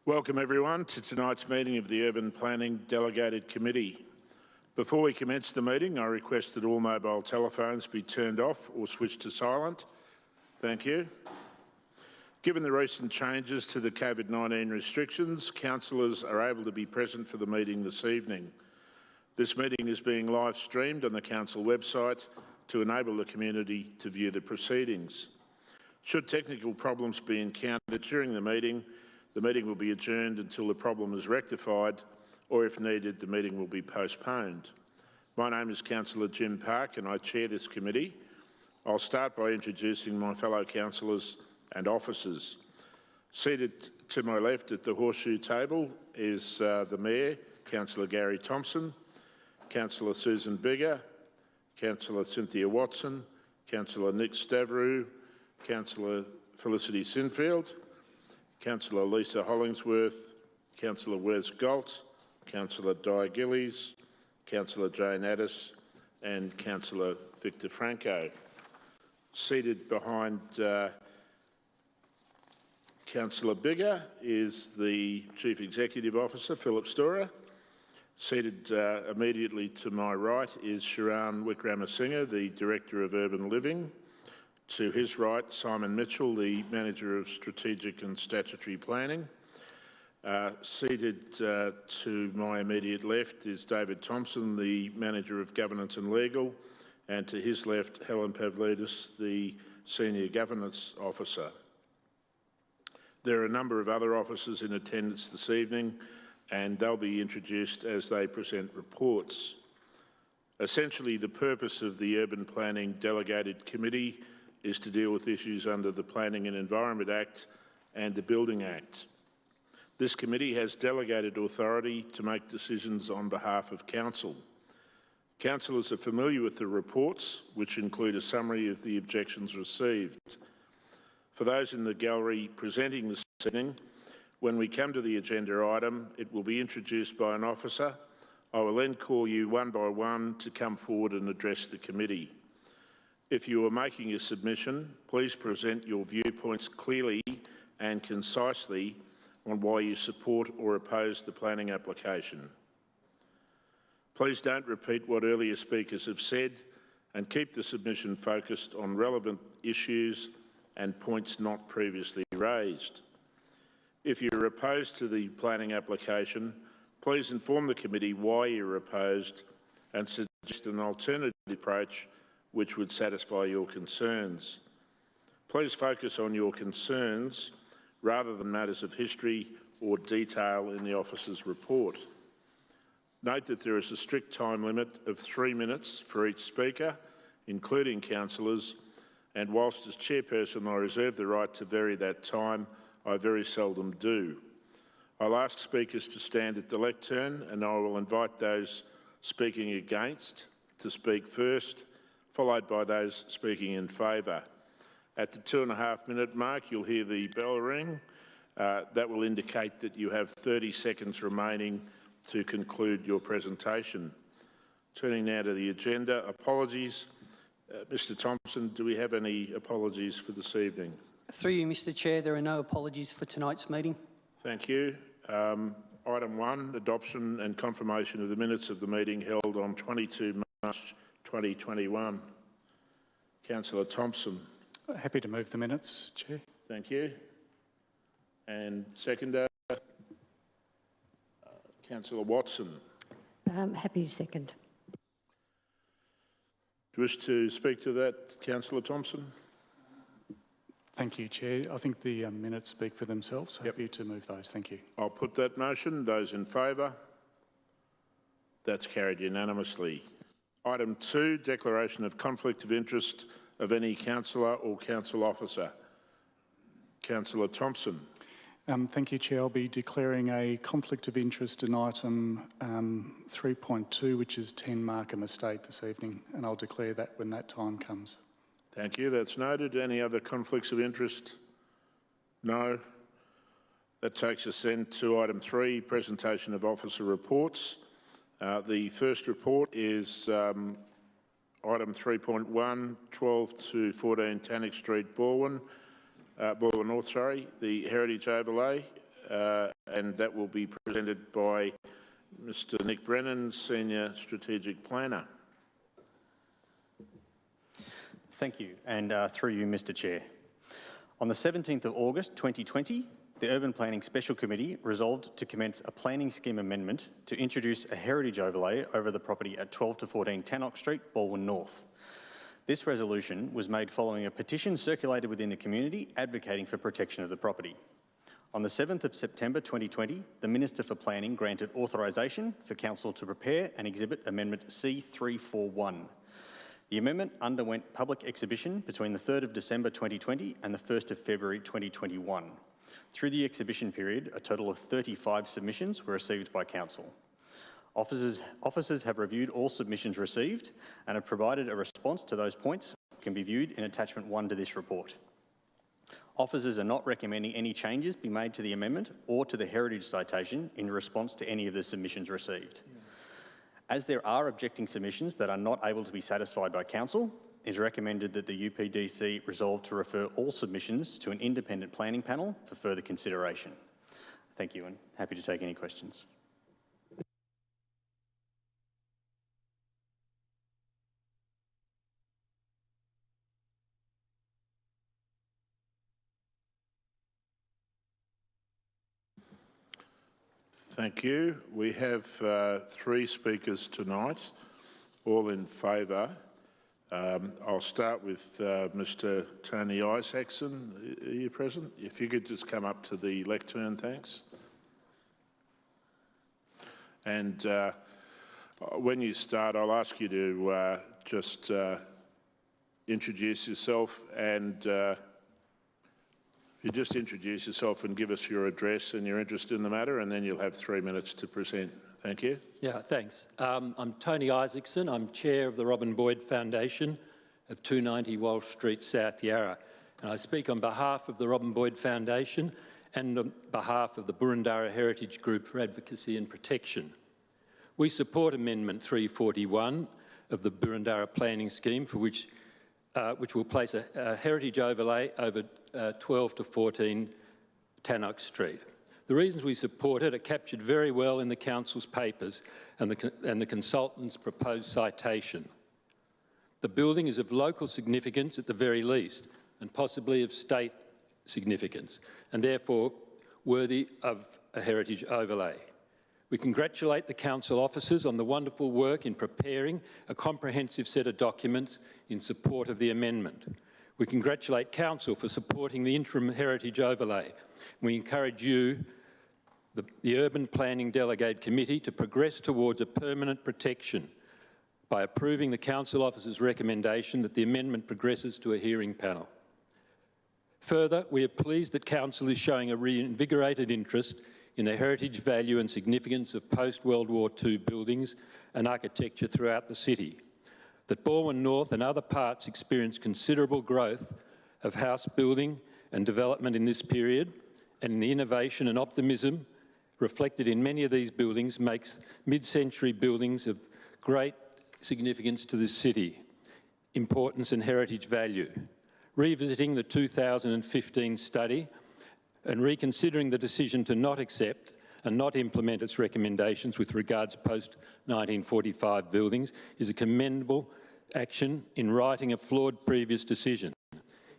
Welcome everyone to tonight's meeting of the Urban Planning Delegated Committee. Before we commence the meeting, I request that all mobile telephones be turned off or switched to silent. Thank you. Given the recent changes to the COVID-19 restrictions, councillors are able to be present for the meeting this evening. This meeting is being live streamed on the council website to enable the community to view the proceedings. Should technical problems be encountered during the meeting will be adjourned until the problem is rectified, or if needed, the meeting will be postponed. My name is Councillor Jim Park and I chair this committee. I'll start by introducing my fellow councillors and officers. Seated to my left at the horseshoe table is the Mayor, Councillor Gary Thompson, Councillor Susan Bigger, Councillor Cynthia Watson, Councillor Nick Stavrou, Councillor Felicity Sinfield, Councillor Lisa Hollingsworth, Councillor Wes Galt, Councillor Di Gillies, Councillor Jane Addis and Councillor Victor Franco. Seated behind Councillor Bigger is the Chief Executive Officer, Philip Storer. Seated immediately to my right is Sharan Wickramasinghe, the Director of Urban Living. To his right, Simon Mitchell, the Manager of Strategic and Statutory Planning. Seated to my immediate left is David Thompson, the Manager of Governance and Legal, and to his left, Helen Pavlidis, the Senior Governance Officer. There are a number of other officers in attendance this evening, and they'll be introduced as they present reports. Essentially, the purpose of the Urban Planning Delegated Committee is to deal with issues under the Planning and Environment Act and the Building Act. This committee has delegated authority to make decisions on behalf of Council. Councillors are familiar with the reports, which include a summary of the objections received. For those in the gallery presenting this evening, when we come to the agenda item, it will be introduced by an officer. I will then call you one by one to come forward and address the committee. If you are making a submission, please present your viewpoints clearly and concisely on why you support or oppose the planning application. Please don't repeat what earlier speakers have said and keep the submission focused on relevant issues and points not previously raised. If you're opposed to the planning application, please inform the committee why you're opposed and suggest an alternative approach which would satisfy your concerns. Please focus on your concerns rather than matters of history or detail in the officer's report. Note that there is a strict time limit of 3 minutes for each speaker, including councillors, and whilst as chairperson I reserve the right to vary that time, I very seldom do. I'll ask speakers to stand at the lectern and I will invite those speaking against to speak first, followed by those speaking in favour. At the 2.5-minute mark, you'll hear the bell ring. That will indicate that you have 30 seconds remaining to conclude your presentation. Turning now to the agenda, apologies. Mr Thompson, do we have any apologies for this evening? Through you, Mr Chair, there are no apologies for tonight's meeting. Thank you. Item 1, adoption and confirmation of the minutes of the meeting held on 22 March 2021. Councillor Thompson. Happy to move the minutes, Chair. Thank you. And seconder, Councillor Watson. Happy to second. Do you wish to speak to that, Councillor Thompson? Thank you, Chair. I think the minutes speak for themselves. Happy to move those. Thank you. I'll put that motion. Those in favour? That's carried unanimously. Item 2, declaration of conflict of interest of any councillor or council officer. Councillor Thompson. Thank you, Chair. I'll be declaring a conflict of interest in item 3.2, which is 10 Markham Estate this evening, and I'll declare that when that time comes. Thank you. That's noted. Any other conflicts of interest? No. That takes us then to item 3, presentation of officer reports. The first report is item 3.1, 12 to 14 Tannock Street, Balwyn. Balwyn North, the heritage overlay, and that will be presented by Mr. Nick Brennan, Senior Strategic Planner. Thank you, and through you, Mr. Chair. On the 17th of August 2020, the Urban Planning Special Committee resolved to commence a planning scheme amendment to introduce a heritage overlay over the property at 12 to 14 Tannock Street, Balwyn North. This resolution was made following a petition circulated within the community advocating for protection of the property. On the 7th of September 2020, the Minister for Planning granted authorisation for Council to prepare and exhibit Amendment C341. The amendment underwent public exhibition between the 3rd of December 2020 and the 1st of February 2021. Through the exhibition period, a total of 35 submissions were received by Council. Officers have reviewed all submissions received and have provided a response to those points, which can be viewed in Attachment 1 to this report. Officers are not recommending any changes be made to the amendment or to the heritage citation in response to any of the submissions received. As there are objecting submissions that are not able to be satisfied by Council, it is recommended that the UPDC resolve to refer all submissions to an independent planning panel for further consideration. Thank you, and happy to take any questions. Thank you. We have 3 speakers tonight, all in favour. I'll start with Mr. Tony Isaacson. Are you present? If you could just come up to the lectern, thanks. And when you start, I'll ask you to just introduce yourself, and you just introduce yourself and give us your address and your interest in the matter, and then you'll have 3 minutes to present. Thank you. Yeah, thanks. I'm Tony Isaacson. I'm Chair of the Robin Boyd Foundation of 290 Walsh Street, South Yarra. And I speak on behalf of the Robin Boyd Foundation and on behalf of the Burundara Heritage Group for Advocacy and Protection. We support Amendment 341 of the Burundara Planning Scheme, for which will place a heritage overlay over 12 to 14 Tannock Street. The reasons we support it are captured very well in the Council's papers and the consultant's proposed citation. The building is of local significance at the very least, and possibly of state significance, and therefore worthy of a heritage overlay. We congratulate the Council officers on the wonderful work in preparing a comprehensive set of documents in support of the amendment. We congratulate Council for supporting the interim heritage overlay. We encourage you, the Urban Planning Delegated Committee, to progress towards a permanent protection by approving the Council officers' recommendation that the amendment progresses to a hearing panel. Further, we are pleased that Council is showing a reinvigorated interest in the heritage value and significance of post-World War II buildings and architecture throughout the city. That Balwyn North and other parts experienced considerable growth of house building and development in this period, and the innovation and optimism reflected in many of these buildings makes mid-century buildings of great significance to this city, importance and heritage value. Revisiting the 2015 study and reconsidering the decision to not accept and not implement its recommendations with regards to post-1945 buildings is a commendable action in righting a flawed previous decision.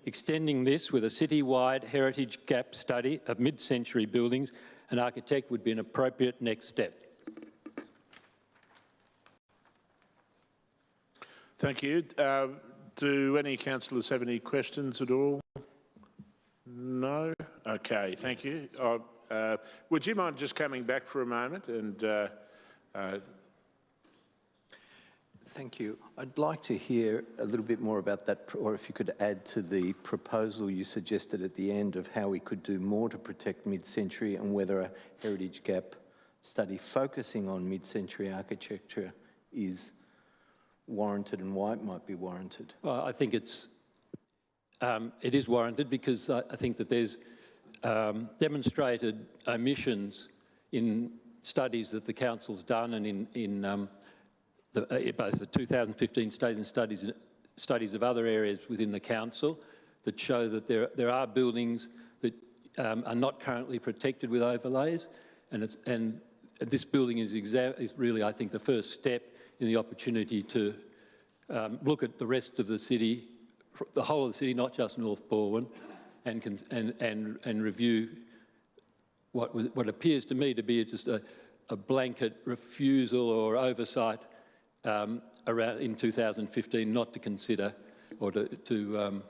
Extending this with a city-wide heritage gap study of mid-century buildings and architect would be an appropriate next step. Thank you. Do any councillors have any questions at all? No? Okay, thank you. Would you mind just coming back for a moment and... Thank you. I'd like to hear a little bit more about that, or if you could add to the proposal you suggested at the end of how we could do more to protect mid-century, and whether a heritage gap study focusing on mid-century architecture is warranted and why it might be warranted. Well, I think it is warranted because I think that there's demonstrated omissions in studies that the Council's done and in both the 2015 studies and studies of other areas within the Council that show that there are buildings that are not currently protected with overlays, and this building is really, I think, the first step in the opportunity to look at the rest of the city, the whole of the city, not just North Balwyn, and review what appears to me to be just a blanket refusal or oversight around in 2015 not to consider or to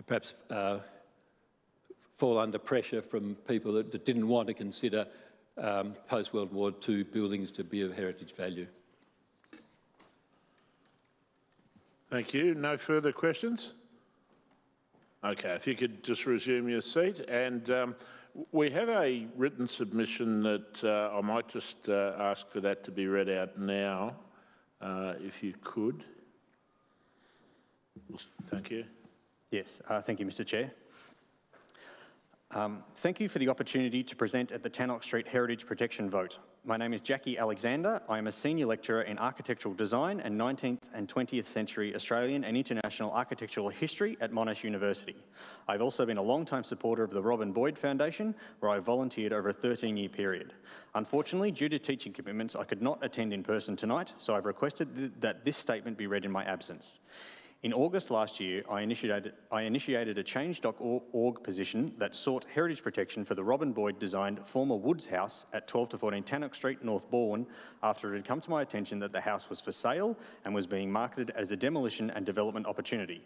perhaps fall under pressure from people that didn't want to consider post-World War II buildings to be of heritage value. Thank you. No further questions? Okay, if you could just resume your seat. And we have a written submission that I might just ask for that to be read out now, if you could. Thank you. Yes, thank you, Mr. Chair. Thank you for the opportunity to present at the Tannock Street Heritage Protection vote. My name is Jackie Alexander. I am a senior lecturer in architectural design and 19th and 20th century Australian and international architectural history at Monash University. I've also been a long-time supporter of the Robin Boyd Foundation, where I volunteered over a 13-year period. Unfortunately, due to teaching commitments, I could not attend in person tonight, so I've requested that this statement be read in my absence. In August last year, I initiated a Change.org position that sought heritage protection for the Robin Boyd-designed former Woods House at 12 to 14 Tannock Street, North Balwyn, after it had come to my attention that the house was for sale and was being marketed as a demolition and development opportunity.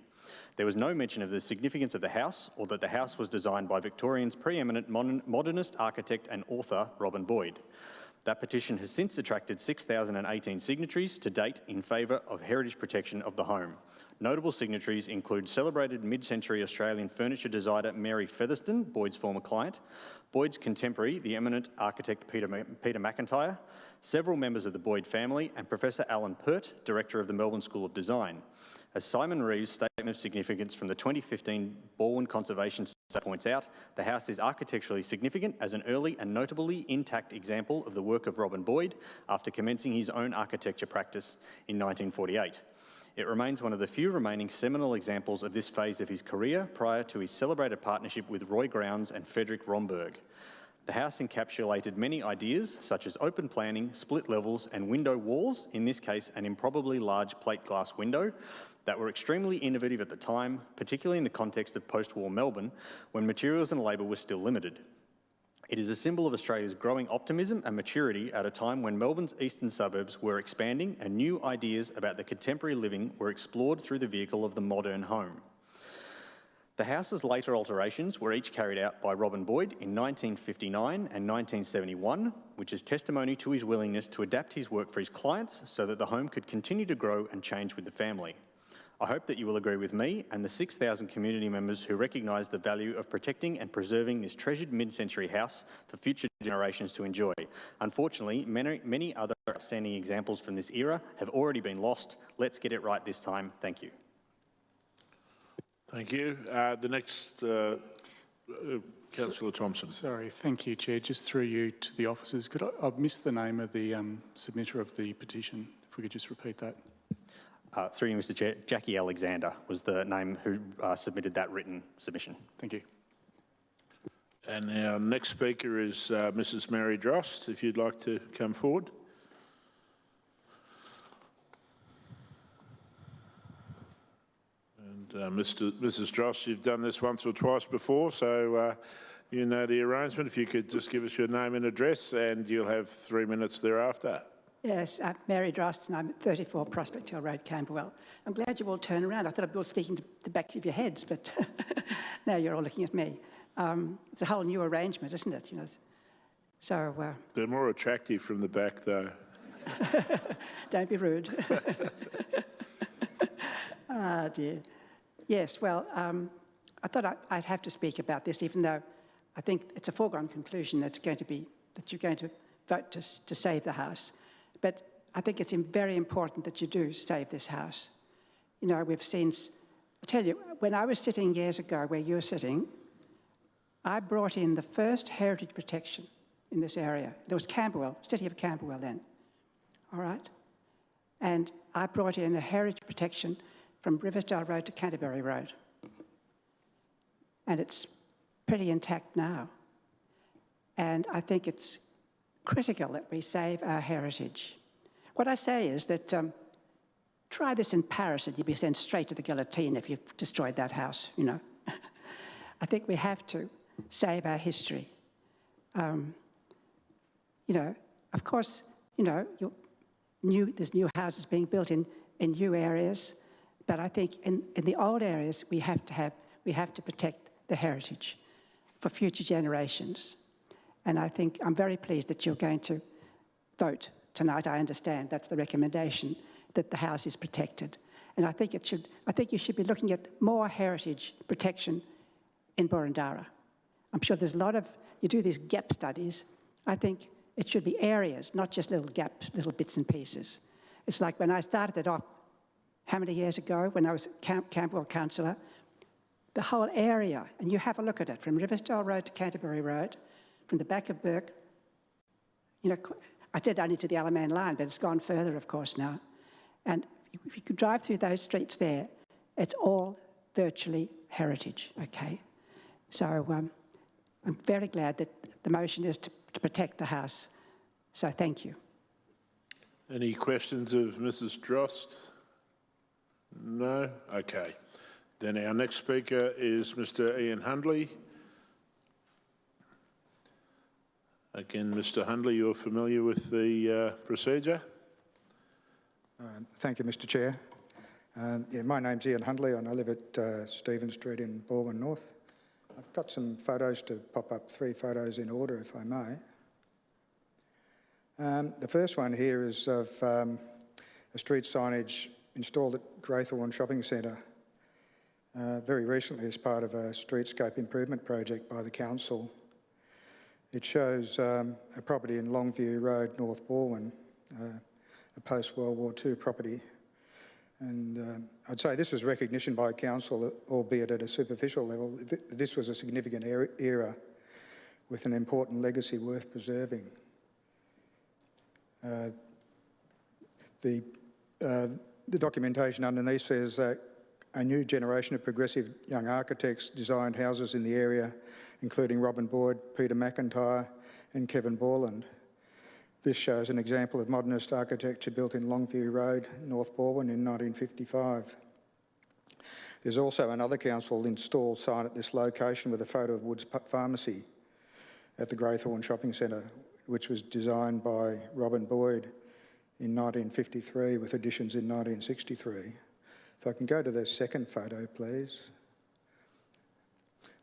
There was no mention of the significance of the house or that the house was designed by Victorian's preeminent modernist architect and author, Robin Boyd. That petition has since attracted 6,018 signatories to date in favour of heritage protection of the home. Notable signatories include celebrated mid-century Australian furniture designer Mary Featherston, Boyd's former client, Boyd's contemporary, the eminent architect Peter McIntyre, several members of the Boyd family, and Professor Alan Pert, Director of the Melbourne School of Design. As Simon Reeves' Statement of Significance from the 2015 Balwyn Conservation Study points out, the house is architecturally significant as an early and notably intact example of the work of Robin Boyd after commencing his own architecture practice in 1948. It remains one of the few remaining seminal examples of this phase of his career prior to his celebrated partnership with Roy Grounds and Frederick Romberg. The house encapsulated many ideas, such as open planning, split levels, and window walls, in this case an improbably large plate glass window, that were extremely innovative at the time, particularly in the context of post-war Melbourne, when materials and labour were still limited. It is a symbol of Australia's growing optimism and maturity at a time when Melbourne's eastern suburbs were expanding and new ideas about the contemporary living were explored through the vehicle of the modern home. The house's later alterations were each carried out by Robin Boyd in 1959 and 1971, which is testimony to his willingness to adapt his work for his clients so that the home could continue to grow and change with the family. I hope that you will agree with me and the 6,000 community members who recognise the value of protecting and preserving this treasured mid-century house for future generations to enjoy. Unfortunately, many other outstanding examples from this era have already been lost. Let's get it right this time. Thank you. Thank you. The next, Councillor Thompson. Sorry, thank you, Chair. Just through you to the officers, I've missed the name of the submitter of the petition. If we could just repeat that. Through you, Mr. Chair, Jackie Alexander was the name who submitted that written submission. Thank you. And our next speaker is Mrs. Mary Drost, if you'd like to come forward. And Mrs. Drost, you've done this once or twice before, so you know the arrangement. If you could just give us your name and address, and you'll have 3 minutes thereafter. Yes, I'm Mary Drost, and I'm at 34 Prospect Hill Road, Camberwell. I'm glad you all turned around. I thought I'd be all speaking to the backs of your heads, but now you're all looking at me. It's a whole new arrangement, isn't it? You know, so they're more attractive from the back, though. Don't be rude. Ah, dear. Yes, well, I thought I'd have to speak about this, even though I think it's a foregone conclusion that you're going to vote to save the house. But I think it's very important that you do save this house. You know, we've seen, I'll tell you, when I was sitting years ago where you're sitting, I brought in the first heritage protection in this area. There was Camberwell, City of Camberwell then, all right? And I brought in a heritage protection from Riversdale Road to Canterbury Road. and it's pretty intact now. And I think it's critical that we save our heritage. What I say is that try this in Paris and you'll be sent straight to the guillotine if you've destroyed that house, you know. I think we have to save our history. You know, of course, you know, there's new houses being built in new areas, but I think in the old areas we have to protect the heritage for future generations. And I think I'm very pleased that you're going to vote tonight. I understand that's the recommendation, that the house is protected. And I think you should be looking at more heritage protection in Boroondara. I'm sure there's a lot of, you do these gap studies. I think it should be areas, not just little gaps, little bits and pieces. It's like when I started it off, how many years ago, when I was Campbell councillor, the whole area, and you have a look at it, from Riversdale Road to Canterbury Road, from the back of Burke, you know, I did only to the Alamein line, but it's gone further, of course, now. And if you could drive through those streets there, it's all virtually heritage, okay? So I'm very glad that the motion is to protect the house. So thank you. Any questions of Mrs. Drost? No? Okay. Then our next speaker is Mr. Ian Hundley. Again, Mr. Hundley, you're familiar with the procedure? Thank you, Mr. Chair. My name's Ian Hundley and I live at Stephen Street in Balwyn North. I've got some photos to pop up, 3 photos in order, if I may. The first one here is of a street signage installed at Greythorn Shopping Centre very recently as part of a streetscape improvement project by the council. It shows a property in Longview Road, North Balwyn, a post-World War II property. And I'd say this was recognition by council, albeit at a superficial level. This was a significant era with an important legacy worth preserving. The documentation underneath says that a new generation of progressive young architects designed houses in the area, including Robin Boyd, Peter McIntyre and Kevin Borland. This shows an example of modernist architecture built in Longview Road, North Balwyn in 1955. There's also another council installed sign at this location with a photo of Wood's Pharmacy at the Greythorn Shopping Centre, which was designed by Robin Boyd in 1953 with additions in 1963. If I can go to the second photo, please.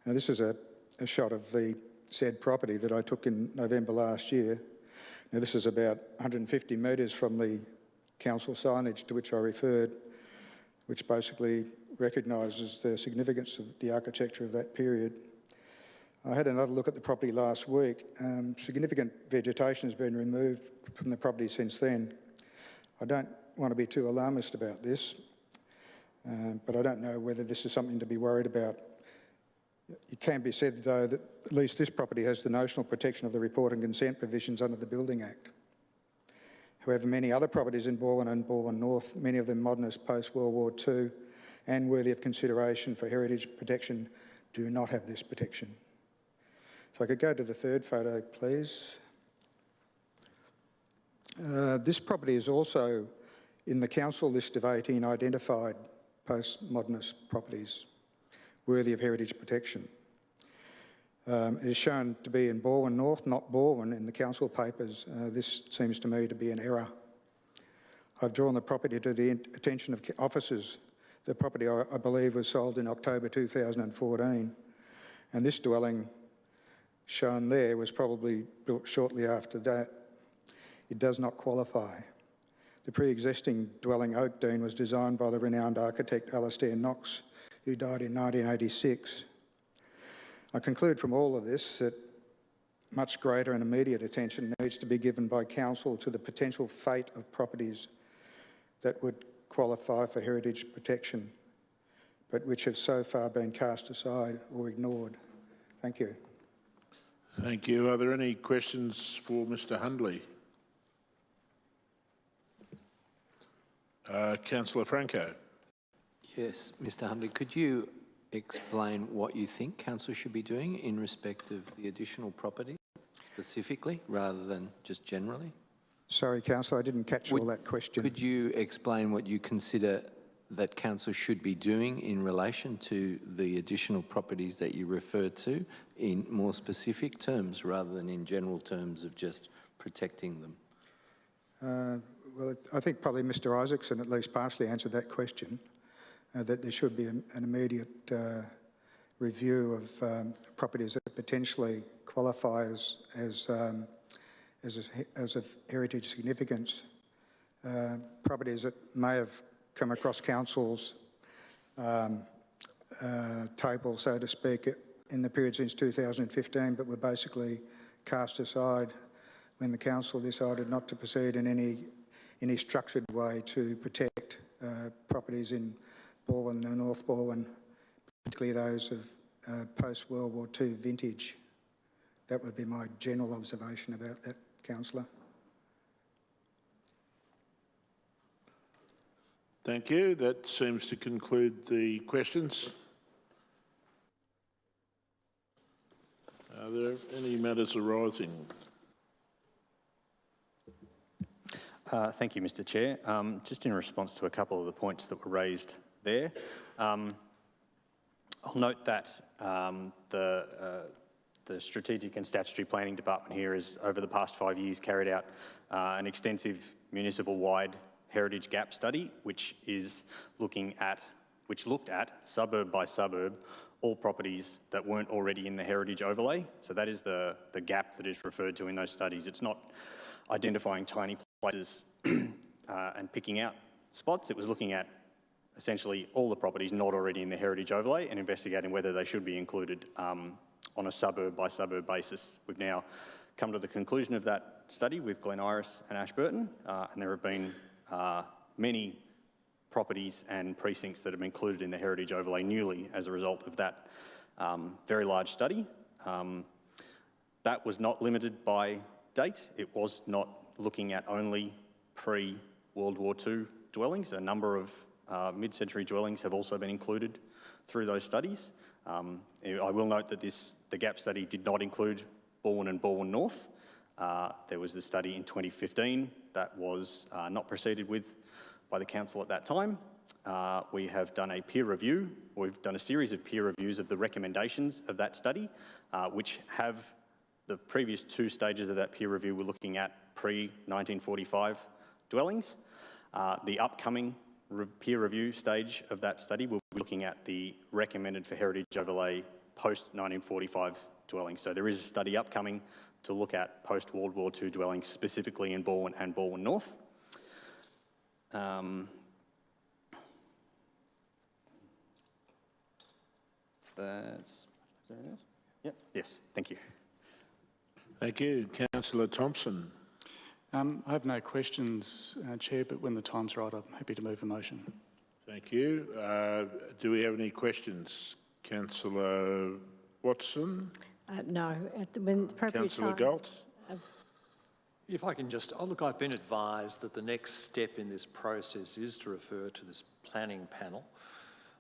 Now, this is a shot of the said property that I took in November last year. Now, this is about 150 metres from the council signage to which I referred, which basically recognises the significance of the architecture of that period. I had another look at the property last week. Significant vegetation has been removed from the property since then. I don't want to be too alarmist about this, but I don't know whether this is something to be worried about. It can be said, though, that at least this property has the notional protection of the report and consent provisions under the Building Act. However, many other properties in Balwyn and Balwyn North, many of them modernist post-World War II and worthy of consideration for heritage protection, do not have this protection. If I could go to the third photo, please. This property is also in the council list of 18 identified post-modernist properties worthy of heritage protection. It is shown to be in Balwyn North, not Balwyn, in the council papers. This seems to me to be an error. I've drawn the property to the attention of officers. The property, I believe, was sold in October 2014, and this dwelling shown there was probably built shortly after that. It does not qualify. The pre-existing dwelling, Oakdean, was designed by the renowned architect Alastair Knox, who died in 1986. I conclude from all of this that much greater and immediate attention needs to be given by council to the potential fate of properties that would qualify for heritage protection, but which have so far been cast aside or ignored. Thank you. Thank you. Are there any questions for Mr. Hundley? Councillor Franco. Yes, Mr. Hundley, could you explain what you think council should be doing in respect of the additional property specifically, rather than just generally? Sorry, councillor, I didn't catch all that question. Could you explain what you consider that council should be doing in relation to the additional properties that you referred to in more specific terms rather than in general terms of just protecting them? Well, I think probably Mr Isaacson at least partially answered that question, that there should be an immediate review of properties that potentially qualify as of heritage significance, properties that may have come across council's table, so to speak, in the period since 2015, but were basically cast aside when the council decided not to proceed in any structured way to protect properties in Balwyn and North Balwyn, particularly those of post-World War II vintage. That would be my general observation about that, councillor. Thank you. That seems to conclude the questions. Are there any matters arising? Thank you, Mr Chair. Just in response to a couple of the points that were raised there, I'll note that the Strategic and Statutory Planning Department here has, over the past 5 years, carried out an extensive municipal-wide heritage gap study, which looked at suburb by suburb all properties that weren't already in the heritage overlay. So that is the gap that is referred to in those studies. It's not identifying tiny places and picking out spots. It was looking at essentially all the properties not already in the heritage overlay and investigating whether they should be included on a suburb by suburb basis. We've now come to the conclusion of that study with Glen Iris and Ashburton, and there have been many properties and precincts that have been included in the heritage overlay newly as a result of that very large study. That was not limited by date. It was not looking at only pre-World War II dwellings. A number of mid-century dwellings have also been included through those studies. I will note that the gap study did not include Balwyn and Balwyn North. There was the study in 2015 that was not proceeded with by the council at that time. We have done a peer review. We've done a series of peer reviews of the recommendations of that study, which have the previous 2 stages of that peer review were looking at pre-1945 dwellings. The upcoming peer review stage of that study will be looking at the recommended for heritage overlay post-1945 dwellings. So there is a study upcoming to look at post-World War II dwellings, specifically in Balwyn and Balwyn North. Yes, thank you. Thank you. Councillor Thompson. I have no questions, Chair, but when the time's right, I'm happy to move a motion. Thank you. Do we have any questions? Councillor Watson? No, when the appropriate Councillor time. Galt? If I can just, look, I've been advised that the next step in this process is to refer to this planning panel.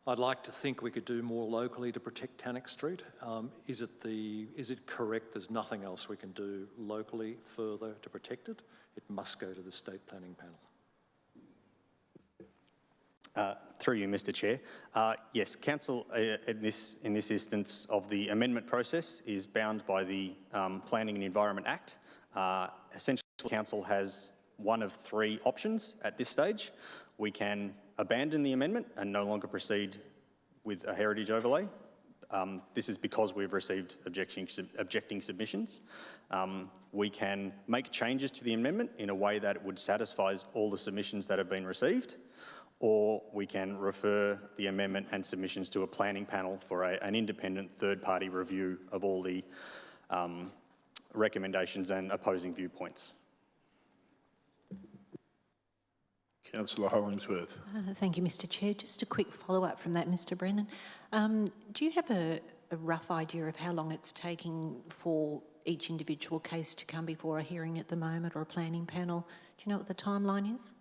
I'd like to think we could do more locally to protect Tannock Street. Is it correct there's nothing else we can do locally further to protect it? It must go to the state planning panel. Through you, Mr Chair. Yes, Council in this instance of the amendment process is bound by the Planning and Environment Act. Essentially, Council has one of 3 options at this stage. We can abandon the amendment and no longer proceed with a heritage overlay. This is because we've received objecting submissions. We can make changes to the amendment in a way that it would satisfy all the submissions that have been received, or we can refer the amendment and submissions to a planning panel for an independent third-party review of all the recommendations and opposing viewpoints. Councillor Hollingsworth. Thank you, Mr Chair. Just a quick follow-up from that, Mr Brennan. Do you have a rough idea of how long it's taking for each individual case to come before a hearing at the moment or a planning panel? Do you know what the timeline is?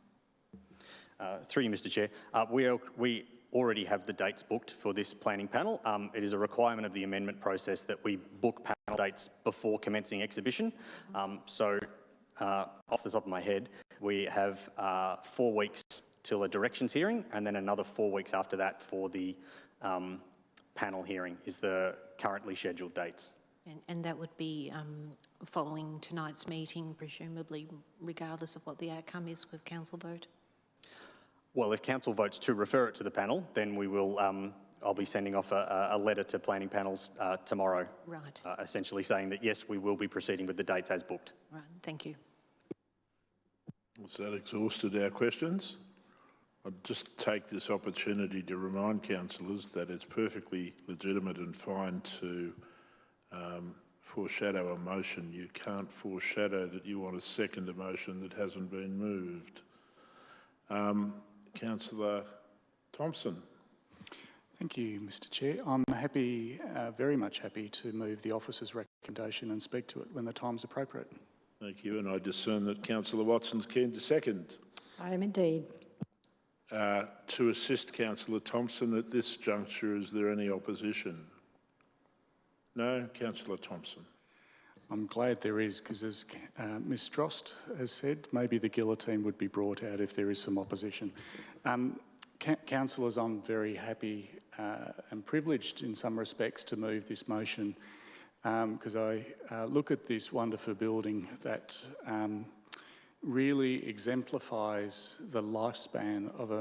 Through you, Mr Chair. We already have the dates booked for this planning panel. It is a requirement of the amendment process that we book panel dates before commencing exhibition. So off the top of my head, we have 4 weeks till a directions hearing, and then another 4 weeks after that for the panel hearing is the currently scheduled dates. And that would be following tonight's meeting, presumably, regardless of what the outcome is with council vote? Well, if council votes to refer it to the panel, then we will, I'll be sending off a letter to planning panels tomorrow. Right. Essentially saying that, yes, we will be proceeding with the dates as booked. Right, thank you. Has that exhausted our questions? I'd just take this opportunity to remind councillors that it's perfectly legitimate and fine to foreshadow a motion. You can't foreshadow that you want to second a motion that hasn't been moved. Councillor Thompson. Thank you, Mr Chair. I'm happy, very much happy to move the officer's recommendation and speak to it when the time's appropriate. Thank you, and I discern that Councillor Watson's keen to second. I am indeed. To assist Councillor Thompson at this juncture, is there any opposition? No? Councillor Thompson. I'm glad there is, because as Ms Drost has said, maybe the guillotine would be brought out if there is some opposition. Councillors, I'm very happy and privileged in some respects to move this motion because I look at this wonderful building that really exemplifies the lifespan of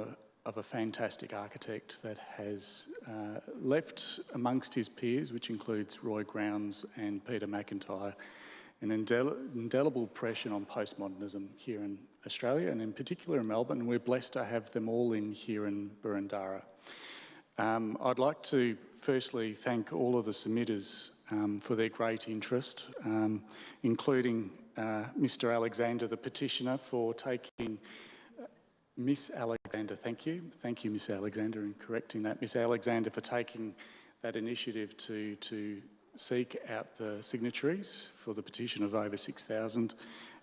a fantastic architect that has left amongst his peers, which includes Roy Grounds and Peter McIntyre, an indelible impression on postmodernism here in Australia and in particular in Melbourne. And we're blessed to have them all in here in Boroondara. I'd like to firstly thank all of the submitters for their great interest, including Mr Alexander, the petitioner, for taking Miss Alexander, thank you. Thank you, Miss Alexander, in correcting that. Miss Alexander for taking that initiative to seek out the signatories for the petition of over 6,000.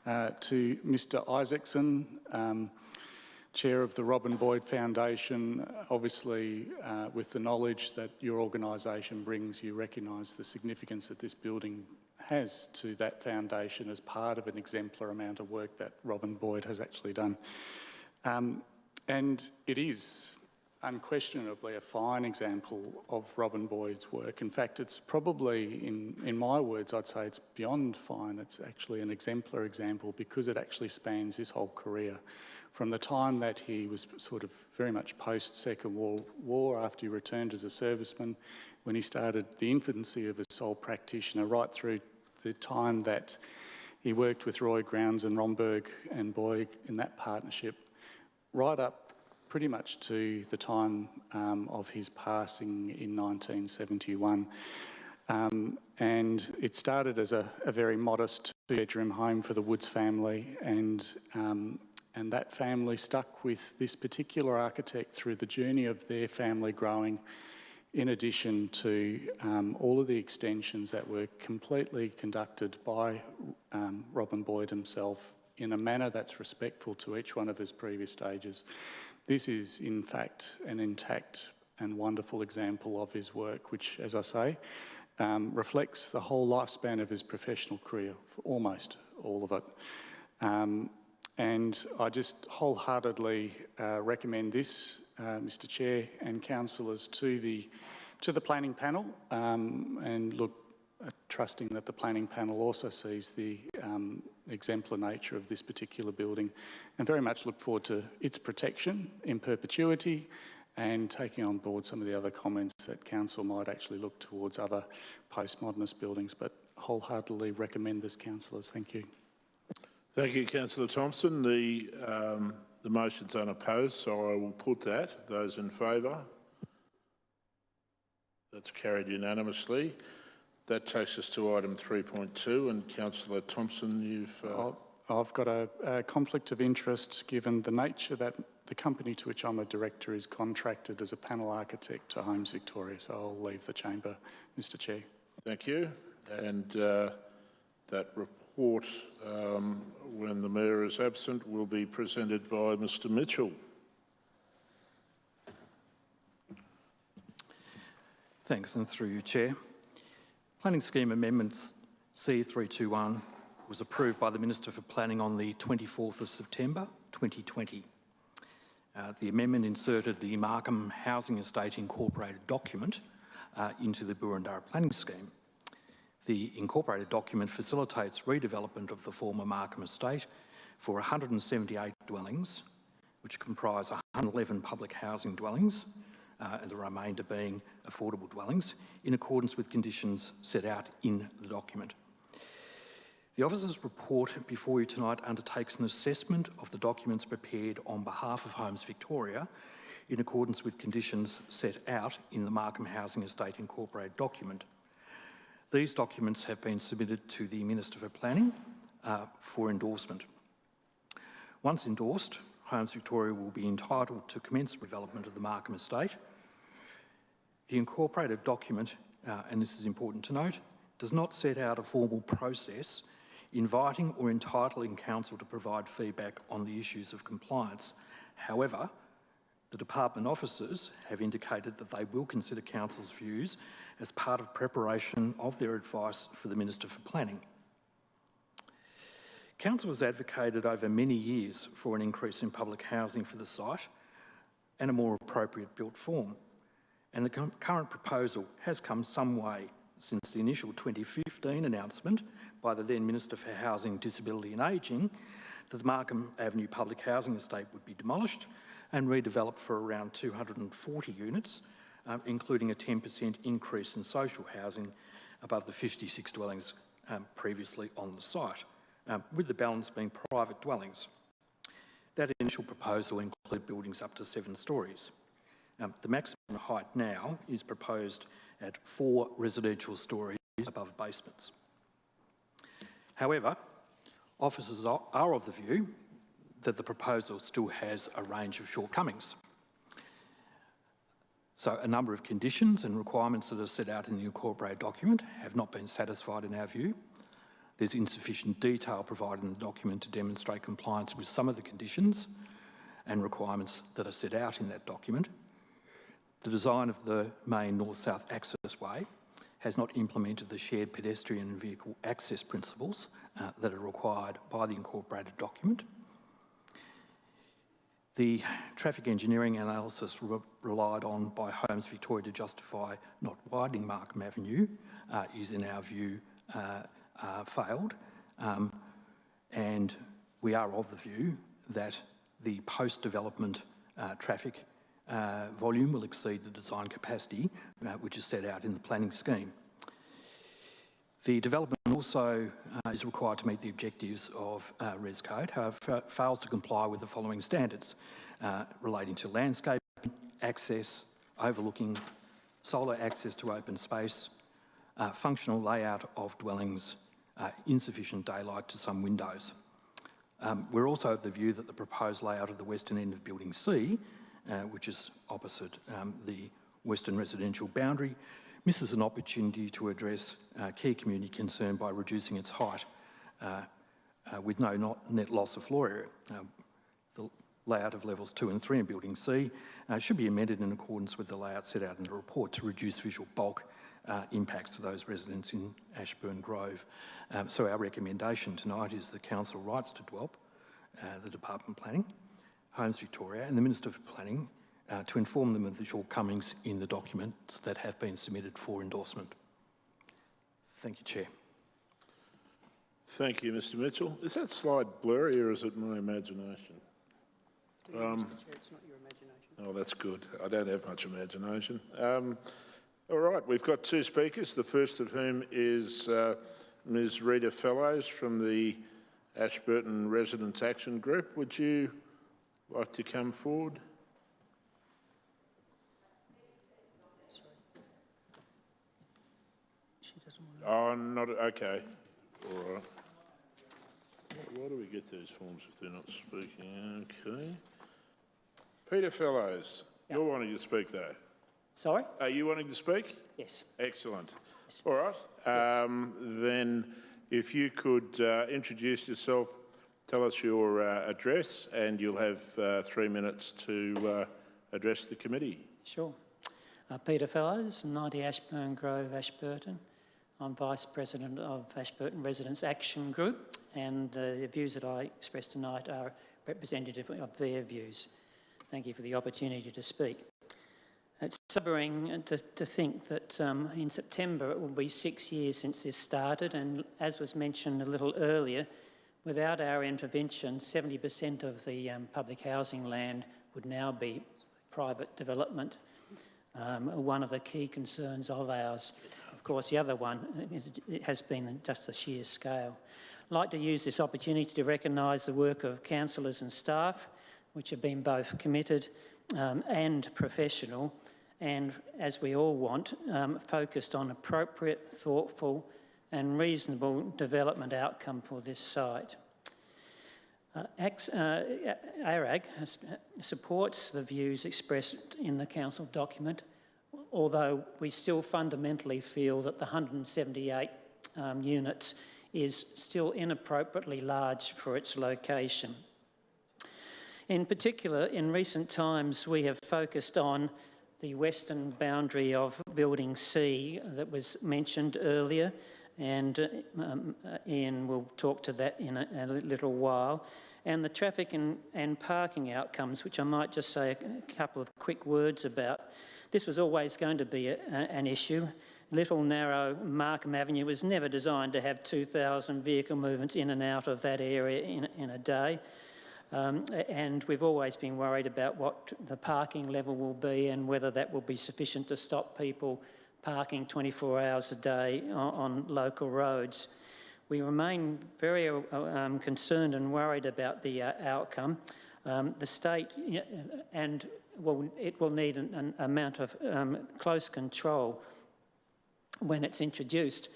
To Mr Isaacson, Chair of the Robin Boyd Foundation, obviously with the knowledge that your organisation brings, you recognise the significance that this building has to that foundation as part of an exemplar amount of work that Robin Boyd has actually done. And it is unquestionably a fine example of Robin Boyd's work. In fact, it's probably, in my words, I'd say it's beyond fine. It's actually an exemplar example because it actually spans his whole career. From the time that he was sort of very much post-Second World War, after he returned as a serviceman, when he started the infancy of a sole practitioner, right through the time that he worked with Roy Grounds and Romberg and Boyd in that partnership, right up pretty much to the time of his passing in 1971. And it started as a very modest two-bedroom home for the Woods family, and that family stuck with this particular architect through the journey of their family growing, in addition to all of the extensions that were completely conducted by Robin Boyd himself in a manner that's respectful to each one of his previous stages. This is, in fact, an intact and wonderful example of his work, which, as I say, reflects the whole lifespan of his professional career, for almost all of it. And I just wholeheartedly recommend this, Mr Chair and councillors, to the planning panel, and look, trusting that the planning panel also sees the exemplar nature of this particular building, and very much look forward to its protection in perpetuity and taking on board some of the other comments that council might actually look towards other postmodernist buildings, but wholeheartedly recommend this, councillors. Thank you. Thank you, Councillor Thompson. The motion's unopposed, so I will put that. Those in favour? That's carried unanimously. That takes us to item 3.2, and Councillor Thompson, you've... I've got a conflict of interest given the nature that the company to which I'm a director is contracted as a panel architect to Homes Victoria, so I'll leave the chamber, Mr Chair. Thank you. And that report, when the Mayor is absent, will be presented by Mr Mitchell. Thanks, and through you, Chair. Planning Scheme Amendments C321 was approved by the Minister for Planning on the 24th of September 2020. The amendment inserted the Markham Housing Estate Incorporated document into the Burundara Planning Scheme. The incorporated document facilitates redevelopment of the former Markham Estate for 178 dwellings, which comprise 111 public housing dwellings, and the remainder being affordable dwellings, in accordance with conditions set out in the document. The officer's report before you tonight undertakes an assessment of the documents prepared on behalf of Homes Victoria in accordance with conditions set out in the Markham Housing Estate Incorporated document. These documents have been submitted to the Minister for Planning for endorsement. Once endorsed, Homes Victoria will be entitled to commence development of the Markham Estate. The incorporated document, and this is important to note, does not set out a formal process inviting or entitling Council to provide feedback on the issues of compliance. However, the Department officers have indicated that they will consider Council's views as part of preparation of their advice for the Minister for Planning. Council has advocated over many years for an increase in public housing for the site and a more appropriate built form, and the current proposal has come some way since the initial 2015 announcement by the then Minister for Housing, Disability and Ageing that the Markham Avenue public housing estate would be demolished and redeveloped for around 240 units, including a 10% increase in social housing above the 56 dwellings previously on the site, with the balance being private dwellings. That initial proposal included buildings up to 7 storeys. The maximum height now is proposed at 4 residential storeys above basements. However, officers are of the view that the proposal still has a range of shortcomings. So a number of conditions and requirements that are set out in the incorporated document have not been satisfied in our view. There's insufficient detail provided in the document to demonstrate compliance with some of the conditions and requirements that are set out in that document. The design of the main north-south access way has not implemented the shared pedestrian and vehicle access principles that are required by the incorporated document. The traffic engineering analysis relied on by Homes Victoria to justify not widening Markham Avenue is, in our view, failed. And we are of the view that the post-development traffic volume will exceed the design capacity, which is set out in the planning scheme. The development also is required to meet the objectives of Res Code, however, fails to comply with the following standards relating to landscape, access, overlooking, solar access to open space, functional layout of dwellings, insufficient daylight to some windows. We're also of the view that the proposed layout of the western end of Building C, which is opposite the western residential boundary, misses an opportunity to address key community concern by reducing its height with no net loss of floor area. The layout of levels 2 and 3 in Building C should be amended in accordance with the layout set out in the report to reduce visual bulk impacts to those residents in Ashburn Grove. So our recommendation tonight is the Council writes to DWELP, the Department of Planning, Homes Victoria and the Minister for Planning to inform them of the shortcomings in the documents that have been submitted for endorsement. Thank you, Chair. Thank you, Mr Mitchell. Is that slide blurry or is it my imagination? Mr Chair, it's not your imagination. Oh, that's good. I don't have much imagination. All right, we've got 2 speakers, the first of whom is Ms Rita Fellows from the Ashburton Residents Action Group. Would you like to come forward? She doesn't want to. Oh, not okay. All right. Why do we get these forms if they're not speaking? Okay. Peter Fellows, you're wanting to speak though. Sorry? Are you wanting to speak? Yes. Excellent. Yes. All right. Then if you could introduce yourself, tell us your address, and you'll have 3 minutes to address the committee. Sure. Peter Fellows, 90 Ashburn Grove, Ashburton. I'm Vice President of Ashburton Residents Action Group, and the views that I express tonight are representative of their views. Thank you for the opportunity to speak. It's sobering to think that in September it will be 6 years since this started, and as was mentioned a little earlier, without our intervention, 70% of the public housing land would now be private development, one of the key concerns of ours. Of course, the other one has been just the sheer scale. I'd like to use this opportunity to recognise the work of councillors and staff, which have been both committed and professional, and, as we all want, focused on appropriate, thoughtful and reasonable development outcome for this site. ARAG supports the views expressed in the council document, although we still fundamentally feel that the 178 units is still inappropriately large for its location. In particular, in recent times, we have focused on the western boundary of Building C that was mentioned earlier, and Ian will talk to that in a little while, and the traffic and parking outcomes, which I might just say a couple of quick words about. This was always going to be an issue. Little narrow Markham Avenue was never designed to have 2,000 vehicle movements in and out of that area in a day. And we've always been worried about what the parking level will be and whether that will be sufficient to stop people parking 24 hours a day on local roads. We remain very concerned and worried about the outcome. The state, it will need an amount of close control when it's introduced.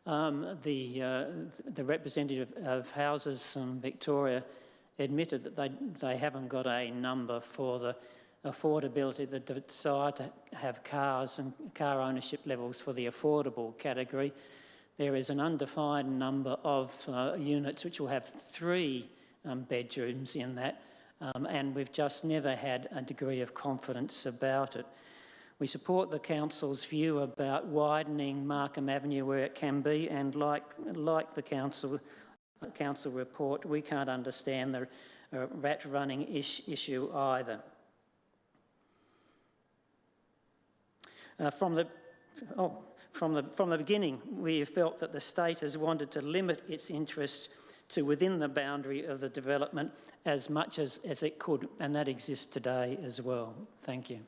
The representative of Houses Victoria admitted that they haven't got a number for the affordability, the desire to have cars and car ownership levels for the affordable category. There is an undefined number of units which will have 3 bedrooms in that, and we've just never had a degree of confidence about it. We support the council's view about widening Markham Avenue where it can be, and like the council report, we can't understand the rat running issue either. From the beginning, we have felt that the state has wanted to limit its interests to within the boundary of the development as much as it could, and that exists today as well. Thank you.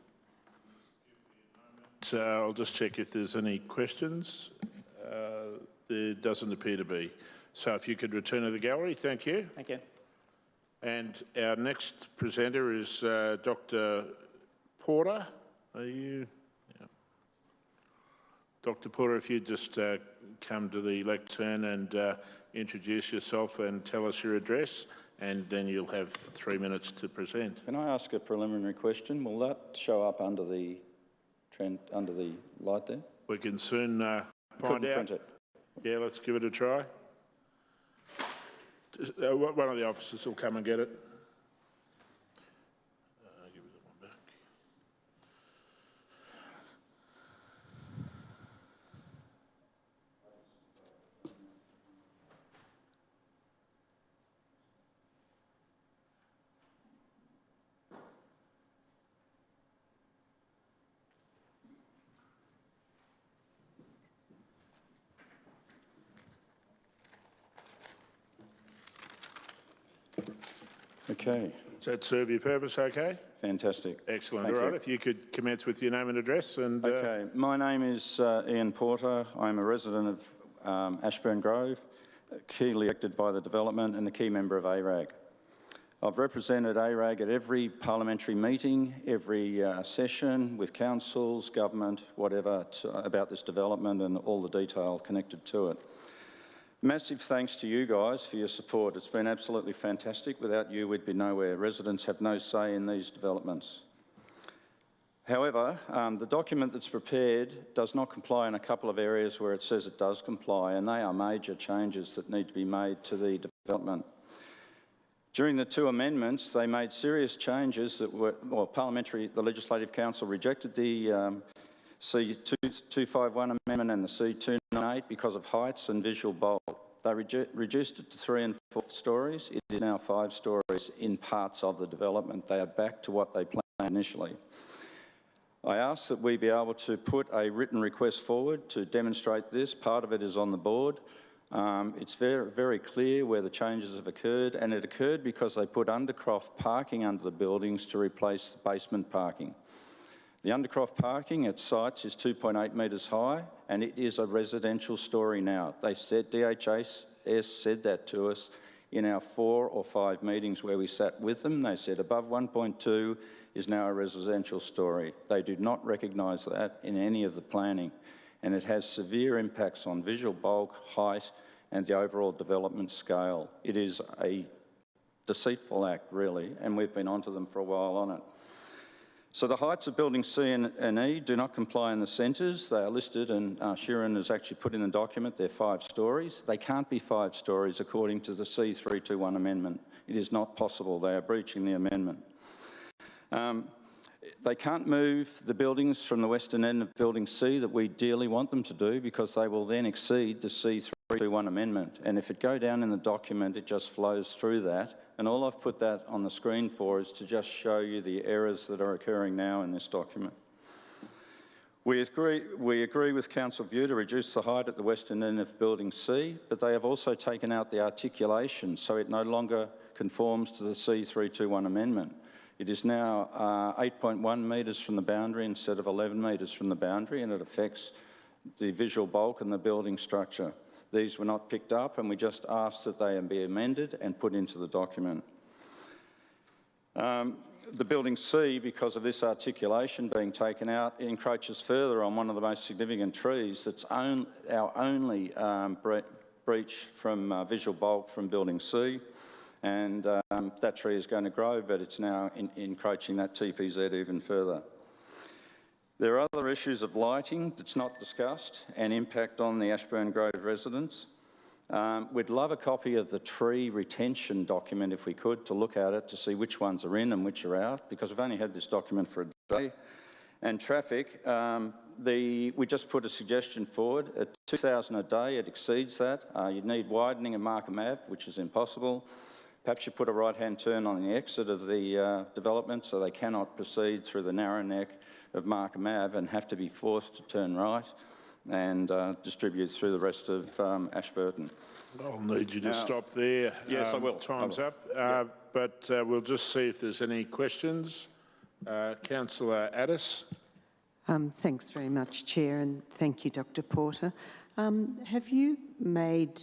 So I'll just check if there's any questions. There doesn't appear to be. So if you could return to the gallery, thank you. Thank you. And our next presenter is Dr. Porter. Are you? Yeah. Dr. Porter, if you'd just come to the lectern and introduce yourself and tell us your address, and then you'll have 3 minutes to present. Can I ask a preliminary question? Will that show up under the light there? We can soon find out. Print it. Yeah, let's give it a try. One of the officers will come and get it. Give me that one back. Okay. Does that serve your purpose okay? Fantastic. Excellent. Thank All right, you. if you could commence with your name and address. And Okay, my name is Ian Porter. I'm a resident of Ashburn Grove, keenly elected by the development and a key member of ARAG. I've represented ARAG at every parliamentary meeting, every session with councils, government, whatever, about this development and all the detail connected to it. Massive thanks to you guys for your support. It's been absolutely fantastic. Without you, we'd be nowhere. Residents have no say in these developments. However, the document that's prepared does not comply in a couple of areas where it says it does comply, and they are major changes that need to be made to the development. During the 2 amendments, they made serious changes that were, the Legislative Council rejected the C251 amendment and the C298 because of heights and visual bulk. They reduced it to 3 and 4 stories. It is now 5 stories in parts of the development. They are back to what they planned initially. I ask that we be able to put a written request forward to demonstrate this. Part of it is on the board. It's very, very clear where the changes have occurred, and it occurred because they put undercroft parking under the buildings to replace the basement parking. The undercroft parking at sites is 2.8 metres high, and it is a residential story now. They said, DHS said that to us in our 4 or 5 meetings where we sat with them. They said above 1.2 is now a residential story. They do not recognise that in any of the planning, and it has severe impacts on visual bulk, height, and the overall development scale. It is a deceitful act, really, and we've been onto them for a while on it. So the heights of buildings C and E do not comply in the centres. They are listed, and Sharon has actually put in the document, they're 5 stories. They can't be 5 stories according to the C321 amendment. It is not possible. They are breaching the amendment. They can't move the buildings from the western end of building C that we dearly want them to do, because they will then exceed the C321 amendment. And if it go down in the document, it just flows through that. And all I've put that on the screen for is to just show you the errors that are occurring now in this document. We agree with Council View to reduce the height at the western end of building C, but they have also taken out the articulation, so it no longer conforms to the C321 amendment. It is now 8.1 metres from the boundary instead of 11 metres from the boundary, and it affects the visual bulk and the building structure. These were not picked up, and we just asked that they be amended and put into the document. The building C, because of this articulation being taken out, encroaches further on one of the most significant trees that's our only breach from visual bulk from building C. And that tree is going to grow, but it's now encroaching that TPZ even further. There are other issues of lighting that's not discussed and impact on the Ashburn Grove residents. We'd love a copy of the tree retention document if we could, to look at it to see which ones are in and which are out, because we've only had this document for a day. And traffic, we just put a suggestion forward. At 2,000 a day, it exceeds that. You'd need widening of Markham Ave, which is impossible. Perhaps you put a right-hand turn on the exit of the development, so they cannot proceed through the narrow neck of Markham Ave and have to be forced to turn right and distribute through the rest of Ashburton. I'll need you to stop there. Yes, I will. Time's up. But we'll just see if there's any questions. Councillor Addis. Thanks very much, Chair, and thank you, Dr. Porter. Have you made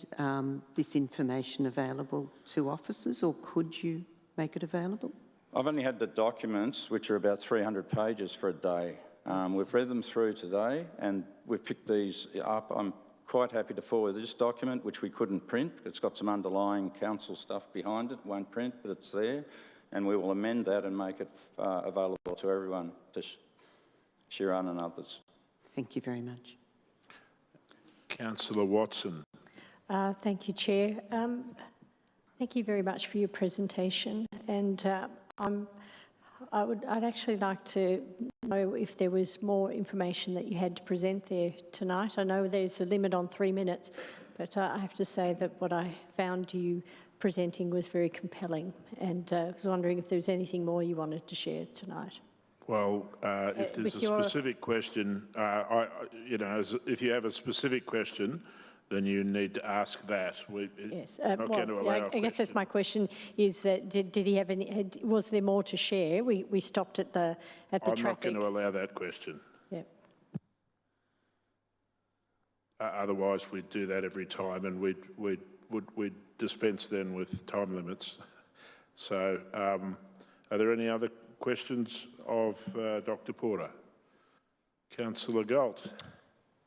this information available to officers, or could you make it available? I've only had the documents, which are about 300 pages for a day. We've read them through today, and we've picked these up. I'm quite happy to forward this document, which we couldn't print. It's got some underlying council stuff behind it. Won't print, but it's there, and we will amend that and make it available to everyone, to Sharon and others. Thank you very much. Councillor Watson. Thank you, Chair. Thank you very much for your presentation, and I'd actually like to know if there was more information that you had to present there tonight. I know there's a limit on 3 minutes, but I have to say that what I found you presenting was very compelling, and I was wondering if there was anything more you wanted to share tonight. Well, if there's a specific question, if you have a specific question, then you need to ask that. Yes. I guess that's my question. Is that did he have any? Was there more to share? We stopped at the traffic. I'm not going to allow that question. Yep. Otherwise, we'd do that every time, and we'd dispense then with time limits. So, are there any other questions of Dr. Porter? Councillor Galt.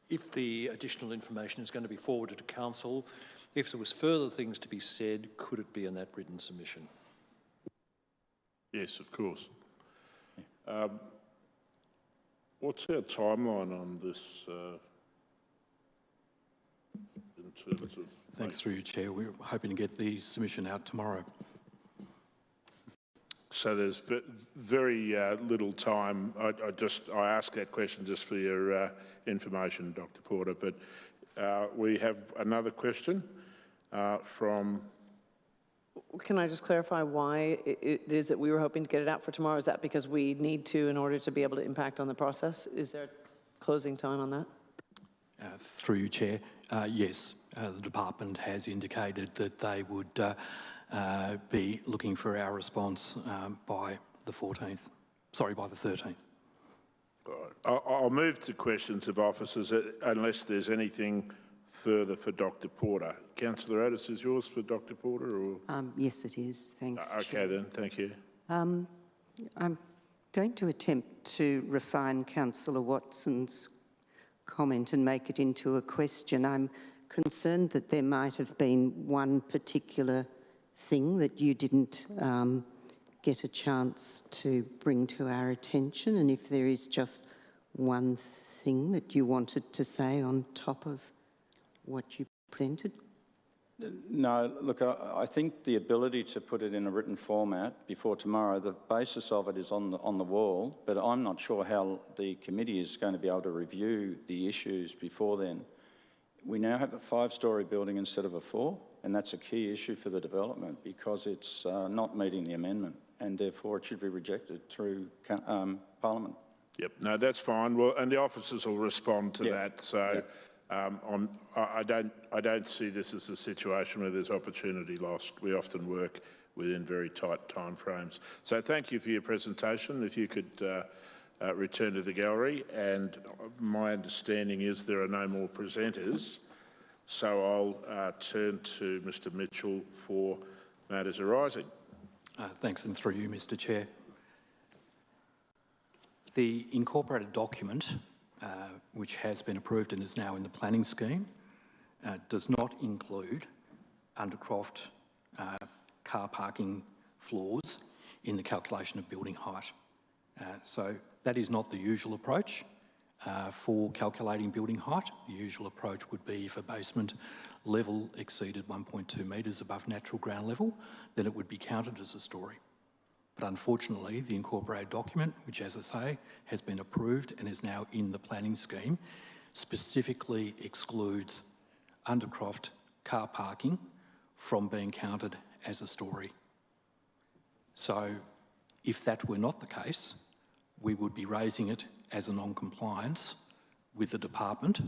If the additional information is going to be forwarded to Council, if there was further things to be said, could it be in that written submission? Yes, of course. What's our timeline on this in terms of... Thanks through you, Chair. We're hoping to get the submission out tomorrow. So there's very little time. I ask that question just for your information, Dr. Porter. But we have another question from. Can I just clarify why it is that we were hoping to get it out for tomorrow? Is that because we need to in order to be able to impact on the process? Is there a closing time on that? Through you, Chair. Yes, the department has indicated that they would be looking for our response by the 14th. Sorry, by the 13th. I'll move to questions of officers unless there's anything further for Dr. Porter. Councillor Otis, is yours for Dr. Porter? Or? Yes, it is. Thanks. Okay then, thank you. I'm going to attempt to refine Councillor Watson's comment and make it into a question. I'm concerned that there might have been one particular thing that you didn't get a chance to bring to our attention, and if there is just one thing that you wanted to say on top of what you presented? No, look, I think the ability to put it in a written format before tomorrow, the basis of it is on the wall, but I'm not sure how the committee is going to be able to review the issues before then. We now have a 5-storey building instead of a 4, and that's a key issue for the development because it's not meeting the amendment, and therefore it should be rejected through Parliament. Yep, no, that's fine. Well, and the officers will respond to that. So I don't see this as a situation where there's opportunity lost. We often work within very tight timeframes. So thank you for your presentation. If you could return to the gallery, and my understanding is there are no more presenters. So I'll turn to Mr. Mitchell for matters arising. Thanks, and through you, Mr. Chair. The incorporated document, which has been approved and is now in the planning scheme, does not include undercroft car parking floors in the calculation of building height. So that is not the usual approach for calculating building height. The usual approach would be if a basement level exceeded 1.2 metres above natural ground level, then it would be counted as a storey. But unfortunately, the incorporated document, which, as I say, has been approved and is now in the planning scheme, specifically excludes undercroft car parking from being counted as a storey. So if that were not the case, we would be raising it as a non-compliance with the department.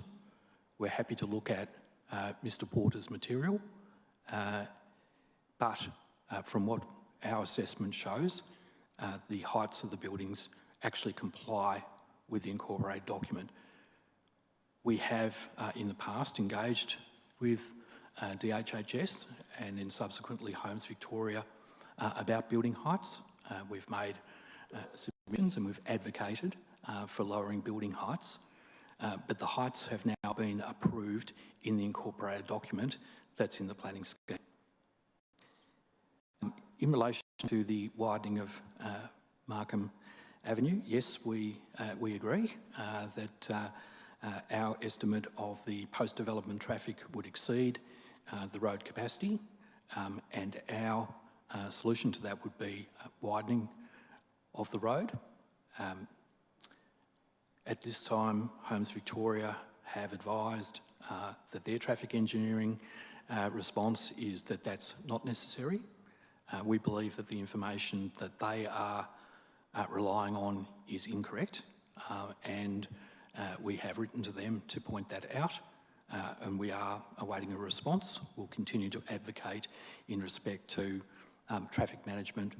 We're happy to look at Mr. Porter's material, but from what our assessment shows, the heights of the buildings actually comply with the incorporated document. We have in the past engaged with DHHS and then subsequently Homes Victoria about building heights. We've made submissions and we've advocated for lowering building heights, but the heights have now been approved in the incorporated document that's in the planning scheme. In relation to the widening of Markham Avenue, yes, we agree that our estimate of the post-development traffic would exceed the road capacity, and our solution to that would be widening of the road. At this time, Homes Victoria have advised that their traffic engineering response is that that's not necessary. We believe that the information that they are relying on is incorrect, and we have written to them to point that out, and we are awaiting a response. We'll continue to advocate in respect to traffic management,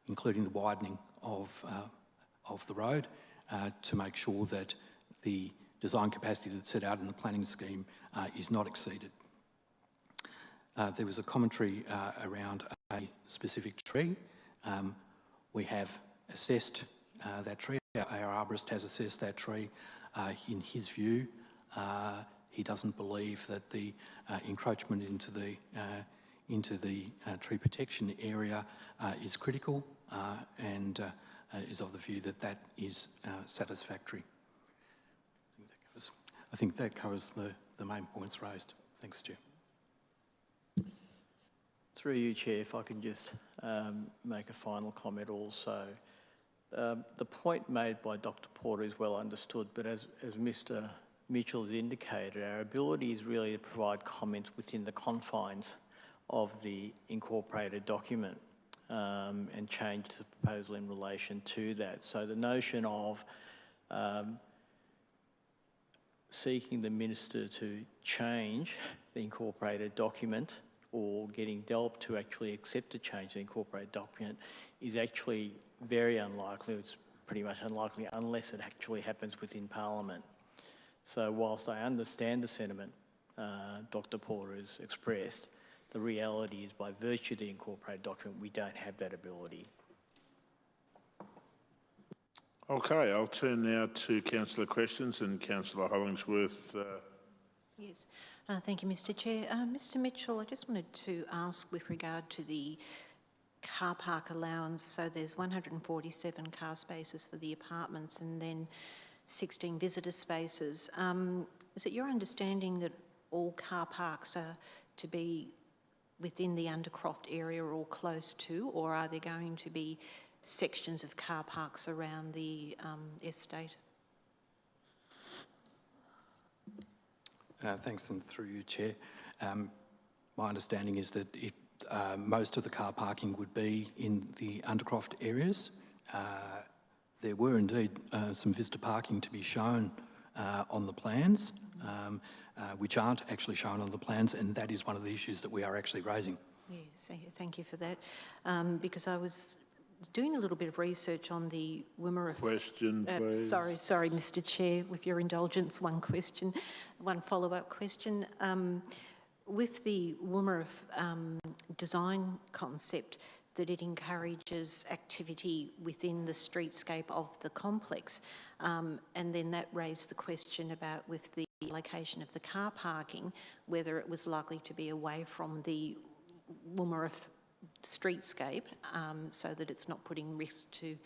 including the widening of the road, to make sure that the design capacity that's set out in the planning scheme is not exceeded. There was a commentary around a specific tree. We have assessed that tree. Our arborist has assessed that tree. In his view, he doesn't believe that the encroachment into the tree protection area is critical, and is of the view that that is satisfactory. I think that covers the main points raised. Thanks, Chair. Through you, Chair, if I can just make a final comment also. The point made by Dr. Porter is well understood, but as Mr. Mitchell has indicated, our ability is really to provide comments within the confines of the incorporated document and change the proposal in relation to that. So the notion of seeking the Minister to change the incorporated document or getting DELP to actually accept a change to the incorporated document is actually very unlikely. It's pretty much unlikely unless it actually happens within Parliament. So whilst I understand the sentiment Dr. Porter has expressed, the reality is by virtue of the incorporated document, we don't have that ability. Okay, I'll turn now to councillor questions, and Councillor Hollingsworth. Yes, thank you, Mr. Chair. Mr. Mitchell, I just wanted to ask with regard to the car park allowance. So there's 147 car spaces for the apartments and then 16 visitor spaces. Is it your understanding that all car parks are to be within the Undercroft area or close to, or are there going to be sections of car parks around the estate? Thanks, and through you, Chair. My understanding is that most of the car parking would be in the Undercroft areas. There were indeed some visitor parking to be shown on the plans, which aren't actually shown on the plans, and that is one of the issues that we are actually raising. Yes, thank you for that. Because I was doing a little bit of research on the Wimmera... Question, please. Sorry, Mr. Chair, with your indulgence, one follow-up question. With the Wimmera design concept, that it encourages activity within the streetscape of the complex. And then that raised the question about with the location of the car parking, whether it was likely to be away from the Wimmera streetscape so that it's not putting risk to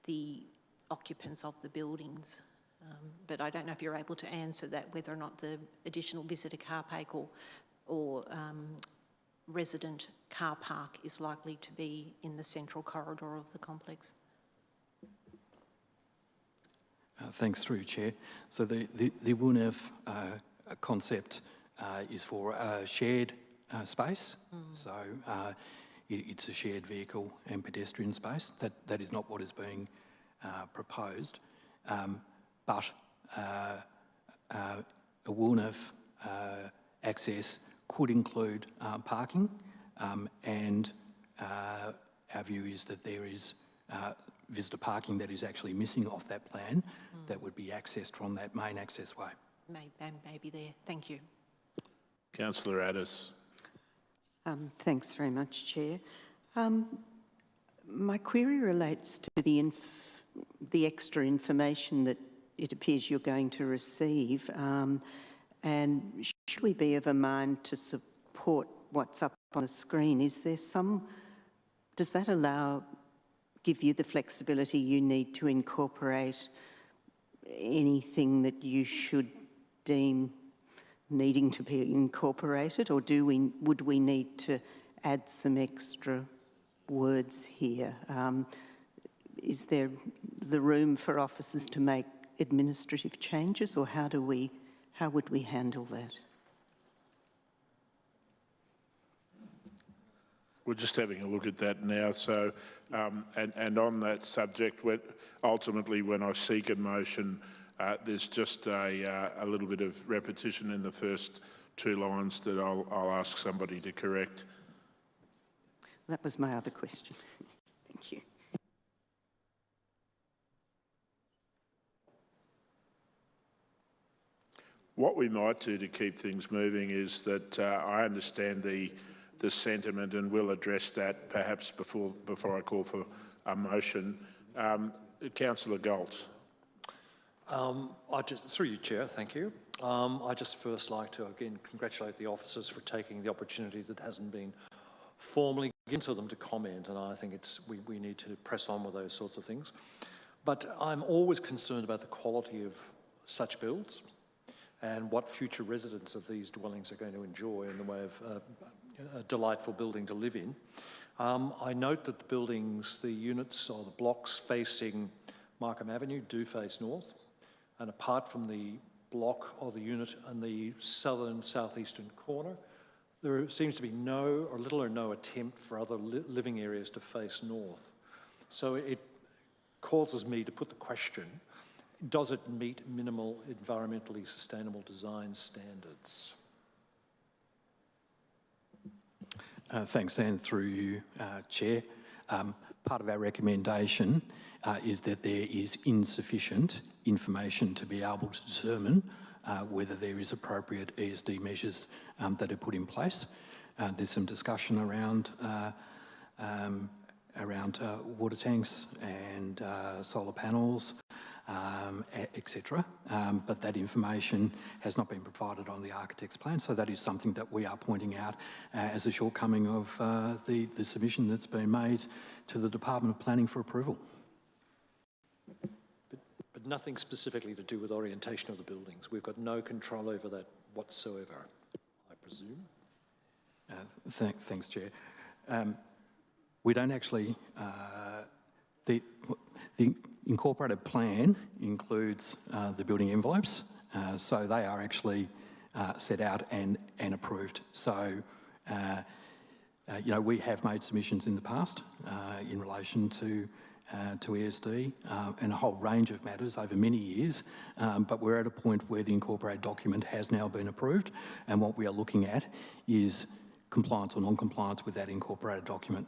the occupants of the buildings. But I don't know if you're able to answer that, whether or not the additional visitor car park or resident car park is likely to be in the central corridor of the complex. Thanks, through Chair. So the WUNEF concept is for a shared space. So it's a shared vehicle and pedestrian space. That is not what is being proposed. But a WUNEF access could include parking, and our view is that there is visitor parking that is actually missing off that plan that would be accessed from that main access way. Maybe there. Thank you. Councillor Addis. Thanks very much, Chair. My query relates to the extra information that it appears you're going to receive. And should we be of a mind to support what's up on the screen? Does that give you the flexibility you need to incorporate anything that you should deem needing to be incorporated, or would we need to add some extra words here? Is there the room for officers to make administrative changes, or how would we handle that? We're just having a look at that now. So, and on that subject, ultimately when I seek a motion, there's just a little bit of repetition in the first two lines that I'll ask somebody to correct. That was my other question. Thank you. What we might do to keep things moving is that I understand the sentiment, and we'll address that perhaps before I call for a motion. Councillor Galt. Through you, Chair, thank you. I just first like to again congratulate the officers for taking the opportunity that hasn't been formally given to them to comment, and I think we need to press on with those sorts of things. But I'm always concerned about the quality of such builds and what future residents of these dwellings are going to enjoy in the way of a delightful building to live in. I note that the buildings, the units or the blocks facing Markham Avenue do face north, and apart from the block or the unit in the southern southeastern corner, there seems to be little or no attempt for other living areas to face north. So it causes me to put the question, does it meet minimal environmentally sustainable design standards? Thanks, Anne, through you, Chair. Part of our recommendation is that there is insufficient information to be able to determine whether there is appropriate ESD measures that are put in place. There's some discussion around water tanks and solar panels, etc. But that information has not been provided on the architect's plan, so that is something that we are pointing out as a shortcoming of the submission that's been made to the Department of Planning for approval. But nothing specifically to do with orientation of the buildings. We've got no control over that whatsoever, I presume. Thanks, Chair. We don't actually... The incorporated plan includes the building envelopes, so they are actually set out and approved. So, we have made submissions in the past in relation to ESD and a whole range of matters over many years, but we're at a point where the incorporated document has now been approved, and what we are looking at is compliance or non-compliance with that incorporated document.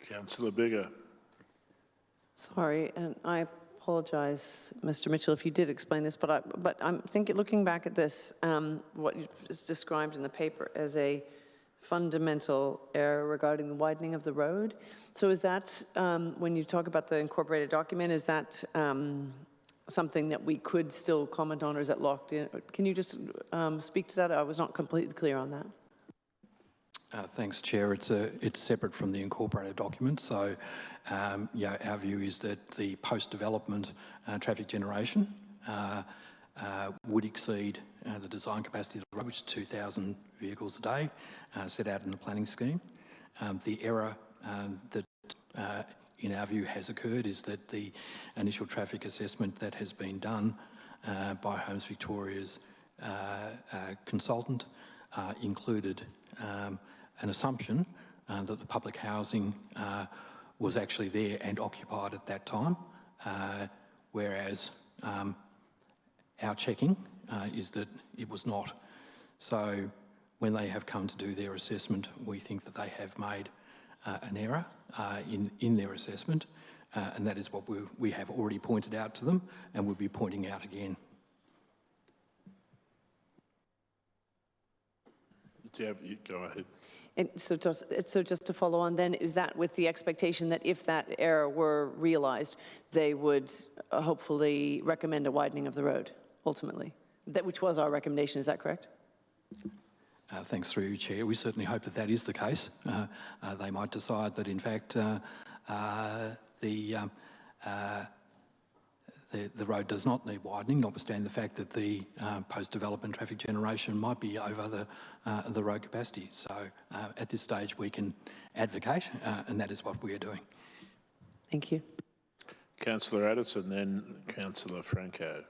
Councillor Bigger. Sorry, and I apologise, Mr. Mitchell, if you did explain this, but I'm thinking, looking back at this, what is described in the paper as a fundamental error regarding the widening of the road. So is that, when you talk about the incorporated document, is that something that we could still comment on, or is that locked in? Can you just speak to that? I was not completely clear on that. Thanks, Chair. It's separate from the incorporated document. So, our view is that the post-development traffic generation would exceed the design capacity of the road, which is 2,000 vehicles a day, set out in the planning scheme. The error that, in our view, has occurred is that the initial traffic assessment that has been done by Homes Victoria's consultant included an assumption that the public housing was actually there and occupied at that time, whereas our checking is that it was not. So when they have come to do their assessment, we think that they have made an error in their assessment, and that is what we have already pointed out to them and will be pointing out again. Go ahead. And so just to follow on then, is that with the expectation that if that error were realised, they would hopefully recommend a widening of the road, ultimately? Which was our recommendation, is that correct? Thanks through you, Chair. We certainly hope that that is the case. They might decide that, in fact, the road does not need widening, notwithstanding the fact that the post-development traffic generation might be over the road capacity. So at this stage we can advocate, and that is what we are doing. Thank you. Councillor Addison, then Councillor Franco.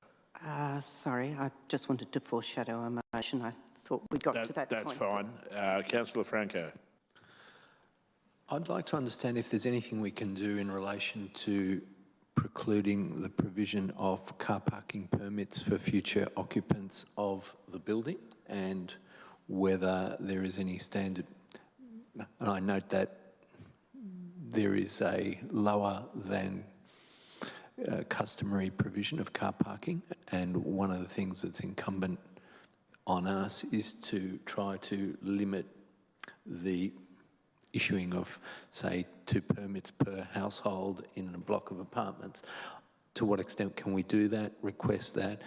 Sorry, I just wanted to foreshadow a motion. I thought we got to that point. That's fine. Councillor Franco. I'd like to understand if there's anything we can do in relation to precluding the provision of car parking permits for future occupants of the building, and whether there is any standard. And I note that there is a lower than customary provision of car parking, and one of the things that's incumbent on us is to try to limit the issuing of, say, 2 permits per household in a block of apartments. To what extent can we do that, request that,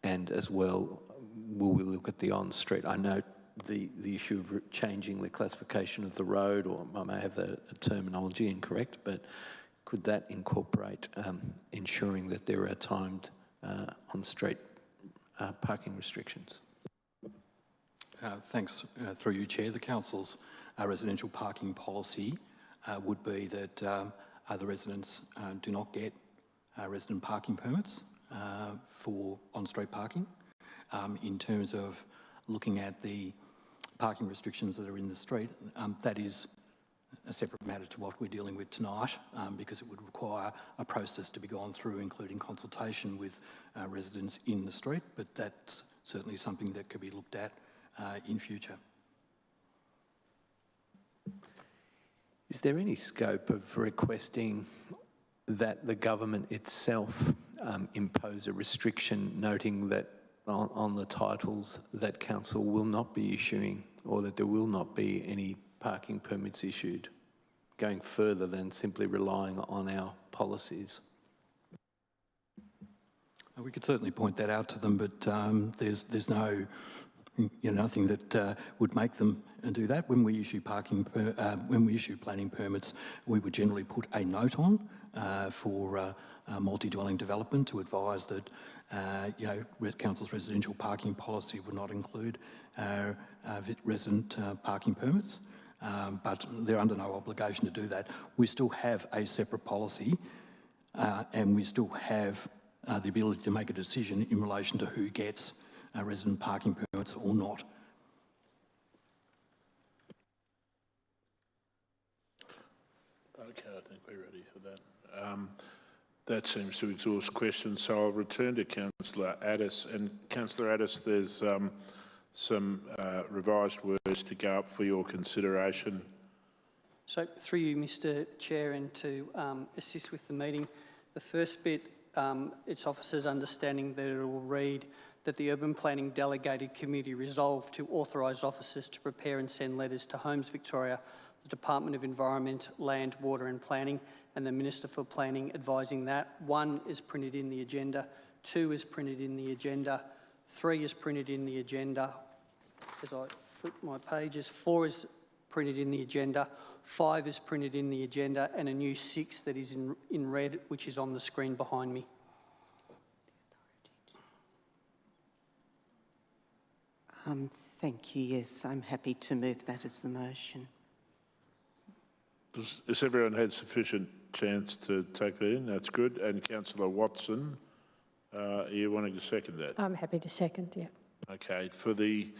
and as well, will we look at the on-street? I note the issue of changing the classification of the road, or I may have the terminology incorrect, but could that incorporate ensuring that there are timed on-street parking restrictions? Thanks. Through you, Chair. The Council's residential parking policy would be that the residents do not get resident parking permits for on-street parking. In terms of looking at the parking restrictions that are in the street, that is a separate matter to what we're dealing with tonight, because it would require a process to be gone through, including consultation with residents in the street, but that's certainly something that could be looked at in future. Is there any scope of requesting that the government itself impose a restriction noting that on the titles that council will not be issuing, or that there will not be any parking permits issued, going further than simply relying on our policies? We could certainly point that out to them, but there's no, nothing that would make them do that. When we issue planning permits, we would generally put a note on for multi-dwelling development to advise that council's residential parking policy would not include resident parking permits, but they're under no obligation to do that. We still have a separate policy, and we still have the ability to make a decision in relation to who gets resident parking permits or not. Okay, I think we're ready for that. That seems to exhaust questions, so I'll return to Councillor Addis. And Councillor Addis, there's some revised words to go up for your consideration. So through you, Mr Chair, and to assist with the meeting, the first bit, it's officers' understanding that it will read that the Urban Planning Delegated Committee resolved to authorise officers to prepare and send letters to Homes Victoria, the Department of Environment, Land, Water and Planning, and the Minister for Planning advising that 1 is printed in the agenda, 2 is printed in the agenda, 3 is printed in the agenda, as I flip my pages, 4 is printed in the agenda, 5 is printed in the agenda, and a new 6 that is in red, which is on the screen behind me. Thank you. Yes, I'm happy to move that as the motion. Has everyone had sufficient chance to take that in? That's good. And Councillor Watson, are you wanting to second that? I'm happy to second, yeah. Okay. For the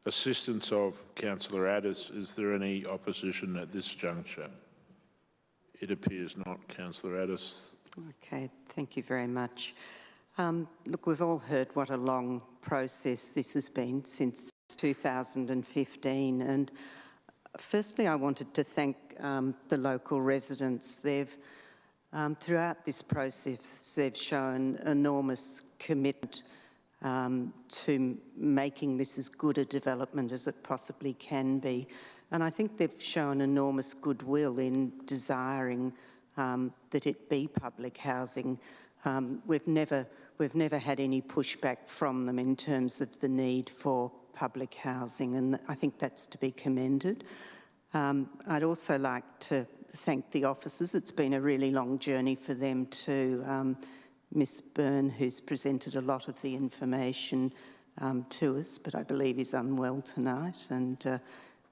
assistance of Councillor Addis, is there any opposition at this juncture? It appears not. Councillor Addis. Okay, thank you very much. Look, we've all heard what a long process this has been since 2015, and firstly I wanted to thank the local residents. They've, throughout this process, they've shown enormous commitment to making this as good a development as it possibly can be. And I think they've shown enormous goodwill in desiring that it be public housing. We've never had any pushback from them in terms of the need for public housing, and I think that's to be commended. I'd also like to thank the officers. It's been a really long journey for them too. Miss Byrne, who's presented a lot of the information to us, but I believe is unwell tonight, and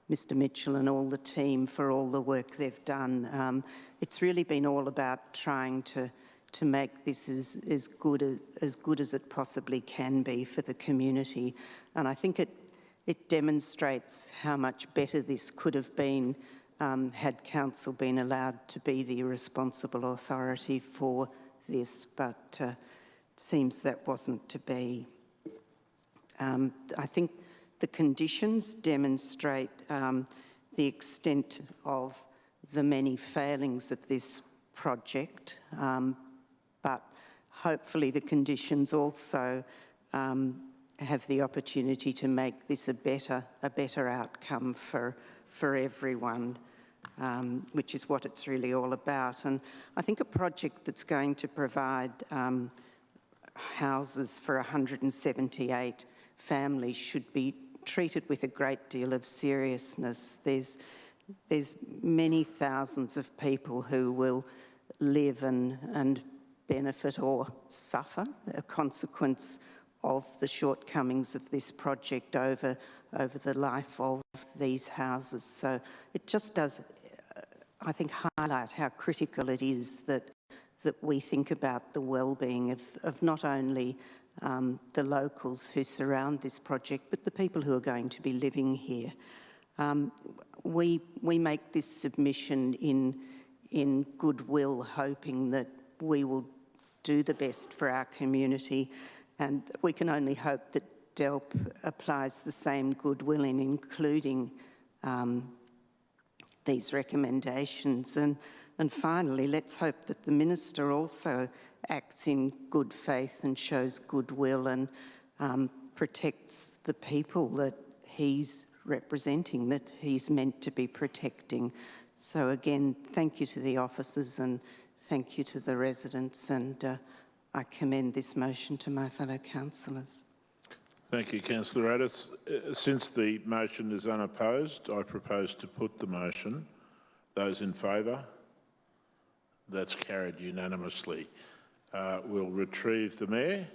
Mr Mitchell and all the team for all the work they've done. It's really been all about trying to make this as good as it possibly can be for the community. And I think it demonstrates how much better this could have been had council been allowed to be the responsible authority for this, but it seems that wasn't to be. I think the conditions demonstrate the extent of the many failings of this project, but hopefully the conditions also have the opportunity to make this a better outcome for everyone, which is what it's really all about. And I think a project that's going to provide houses for 178 families should be treated with a great deal of seriousness. There's many thousands of people who will live and benefit or suffer a consequence of the shortcomings of this project over the life of these houses. So it just does, I think, highlight how critical it is that we think about the well-being of not only the locals who surround this project, but the people who are going to be living here. We make this submission in goodwill, hoping that we will do the best for our community, and we can only hope that DELP applies the same goodwill in including these recommendations. And finally, let's hope that the Minister also acts in good faith and shows goodwill and protects the people that he's representing, that he's meant to be protecting. So again, thank you to the officers and thank you to the residents, and I commend this motion to my fellow councillors. Thank you, Councillor Addis. Since the motion is unopposed, I propose to put the motion. Those in favour? That's carried unanimously. We'll retrieve the Mayor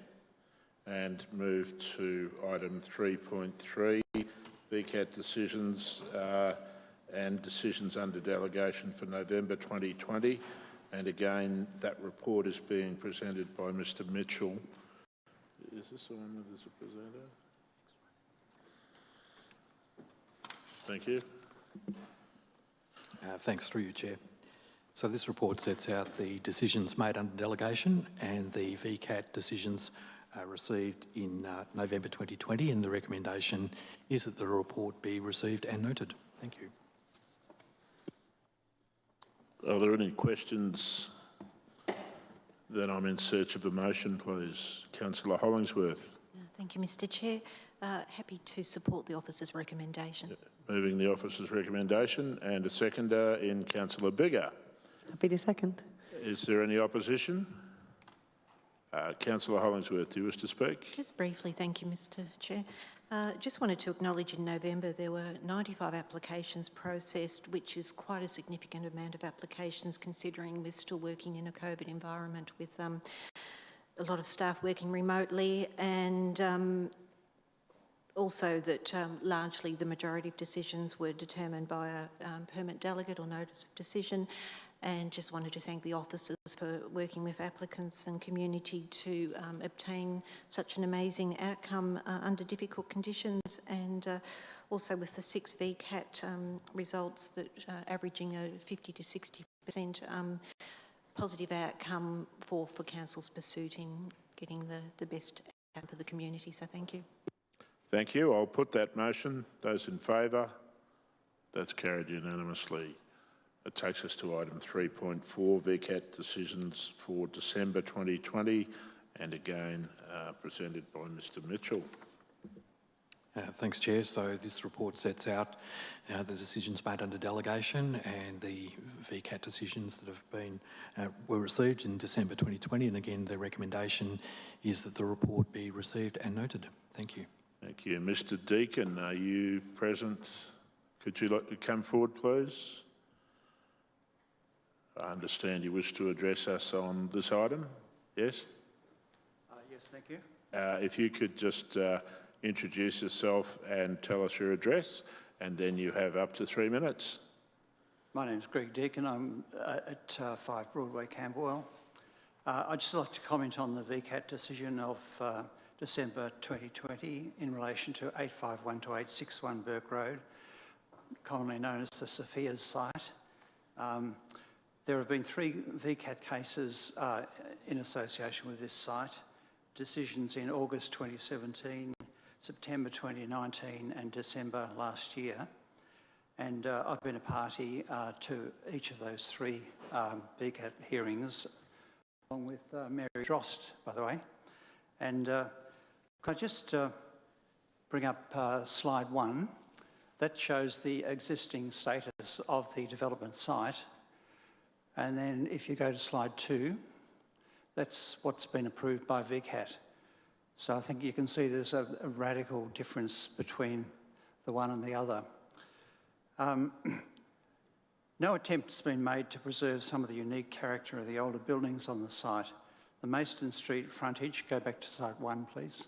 and move to item 3.3, VCAT decisions and decisions under delegation for November 2020. And again, that report is being presented by Mr. Mitchell. Is this the one that is a presenter? Thank you. Thanks, through you, Chair. So this report sets out the decisions made under delegation and the VCAT decisions received in November 2020, and the recommendation is that the report be received and noted. Thank you. Are there any questions? Then I'm in search of a motion, please. Councillor Hollingsworth. Thank you, Mr. Chair. Happy to support the officer's recommendation. Moving the officer's recommendation, and a seconder in Councillor Biggar. Happy to second. Is there any opposition? Councillor Hollingsworth, do you wish to speak? Just briefly, thank you, Mr. Chair. Just wanted to acknowledge in November there were 95 applications processed, which is quite a significant amount of applications considering we're still working in a COVID environment with a lot of staff working remotely, and also that largely the majority of decisions were determined by a permit delegate or notice of decision. And just wanted to thank the officers for working with applicants and community to obtain such an amazing outcome under difficult conditions, and also with the 6 VCAT results that averaging a 50 to 60% positive outcome for councils pursuing getting the best outcome for the community. So thank you. Thank you. I'll put that motion. Those in favour? That's carried unanimously. It takes us to item 3.4, VCAT decisions for December 2020, and again presented by Mr. Mitchell. Thanks, Chair. So this report sets out the decisions made under delegation and the VCAT decisions that have been were received in December 2020, and again the recommendation is that the report be received and noted. Thank you. Thank you. Mr. Deakin, are you present? Could you like to come forward, please? I understand you wish to address us on this item. Yes? Yes, thank you. If you could just introduce yourself and tell us your address, and then you have up to 3 minutes. My name is Greg Deakin. I'm at 5 Broadway, Camberwell. I'd just like to comment on the VCAT decision of December 2020 in relation to 851 to 861 Burke Road, commonly known as the Sophia's site. There have been 3 VCAT cases in association with this site, decisions in August 2017, September 2019 and December last year. And I've been a party to each of those 3 VCAT hearings, along with Mary Drost, by the way. And could I just bring up slide 1? That shows the existing status of the development site. And then if you go to slide 2, that's what's been approved by VCAT. So I think you can see there's a radical difference between the one and the other. No attempt has been made to preserve some of the unique character of the older buildings on the site. The Maidstone Street frontage, go back to slide 1, please.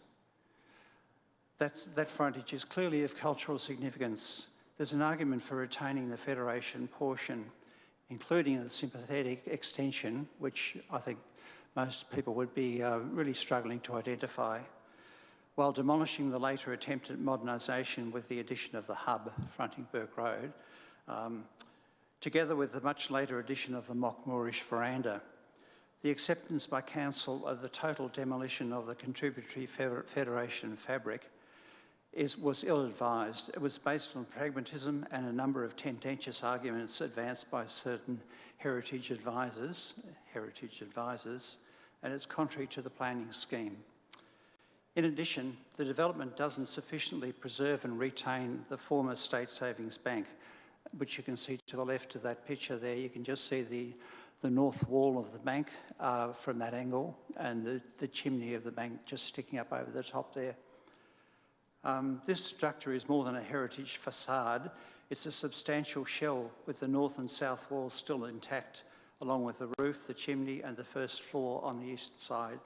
That frontage is clearly of cultural significance. There's an argument for retaining the Federation portion, including the sympathetic extension, which I think most people would be really struggling to identify, while demolishing the later attempted modernisation with the addition of the hub fronting Burke Road, together with the much later addition of the mock moorish veranda. The acceptance by Council of the total demolition of the contributory Federation fabric was ill-advised. It was based on pragmatism and a number of tendentious arguments advanced by certain heritage advisors, and it's contrary to the planning scheme. In addition, the development doesn't sufficiently preserve and retain the former State Savings Bank, which you can see to the left of that picture there. You can just see the north wall of the bank from that angle, and the chimney of the bank just sticking up over the top there. This structure is more than a heritage facade. It's a substantial shell with the north and south walls still intact, along with the roof, the chimney and the first floor on the east side.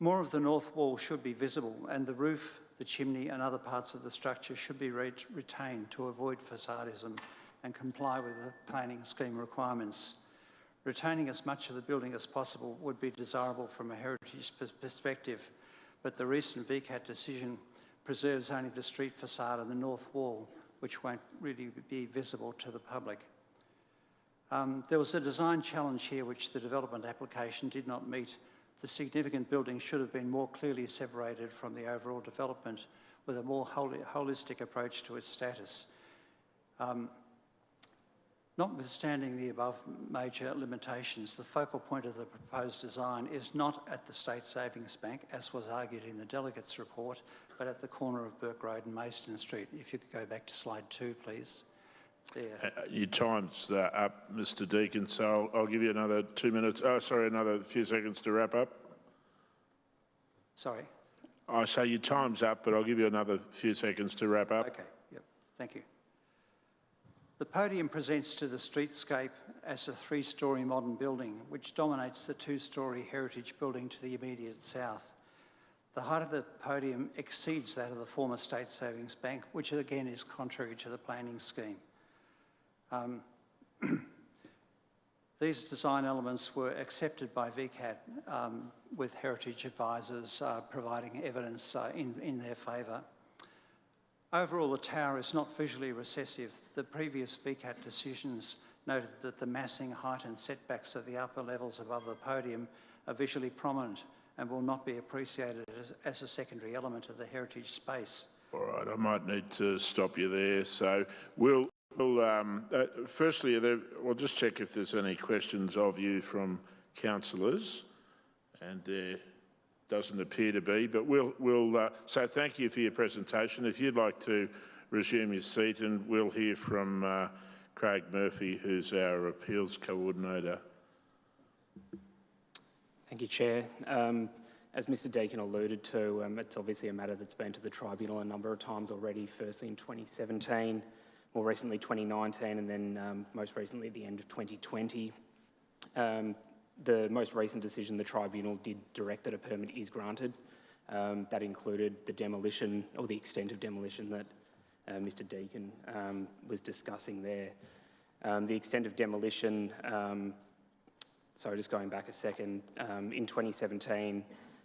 More of the north wall should be visible, and the roof, the chimney and other parts of the structure should be retained to avoid facadism and comply with the planning scheme requirements. Retaining as much of the building as possible would be desirable from a heritage perspective, but the recent VCAT decision preserves only the street facade and the north wall, which won't really be visible to the public. There was a design challenge here which the development application did not meet. The significant building should have been more clearly separated from the overall development with a more holistic approach to its status. Notwithstanding the above major limitations, the focal point of the proposed design is not at the State Savings Bank, as was argued in the delegates' report, but at the corner of Burke Road and Maidstone Street. If you could go back to slide 2, please. There. Your time's up, Mr. Deakin, so I'll give you another 2 minutes. Oh, sorry, another few seconds to wrap up. Sorry? I say your time's up, but I'll give you another few seconds to wrap up. Okay, yep, thank you. The podium presents to the streetscape as a 3-storey modern building, which dominates the 2-storey heritage building to the immediate south. The height of the podium exceeds that of the former State Savings Bank, which again is contrary to the planning scheme. These design elements were accepted by VCAT with heritage advisors providing evidence in their favour. Overall, the tower is not visually recessive. The previous VCAT decisions noted that the massing, height and setbacks of the upper levels above the podium are visually prominent and will not be appreciated as a secondary element of the heritage space. All right, I might need to stop you there. So firstly, we'll just check if there's any questions of you from councillors, and there doesn't appear to be, but so thank you for your presentation. If you'd like to resume your seat, and we'll hear from Craig Murphy, who's our appeals coordinator. Thank you, Chair. As Mr. Deakin alluded to, it's obviously a matter that's been to the tribunal a number of times already, firstly in 2017, more recently 2019, and then most recently at the end of 2020. The most recent decision, the tribunal did direct that a permit is granted. That included the demolition, or the extent of demolition that Mr. Deakin was discussing there. The extent of demolition, sorry, just going back a second, in 2017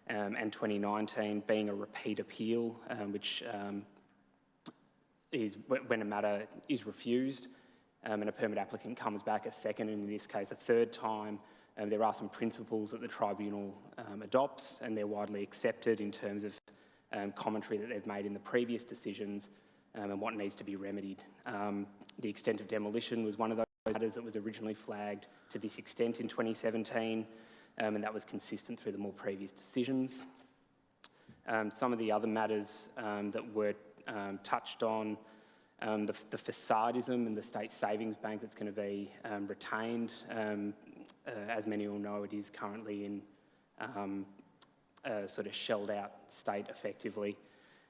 and 2019 being a repeat appeal, which is when a matter is refused and a permit applicant comes back a second, and in this case a third time. There are some principles that the tribunal adopts, and they're widely accepted in terms of commentary that they've made in the previous decisions and what needs to be remedied. The extent of demolition was one of those matters that was originally flagged to this extent in 2017, and that was consistent through the more previous decisions. Some of the other matters that were touched on, the facadism and the State Savings Bank that's going to be retained. As many will know, it is currently in a sort of shelled out state effectively.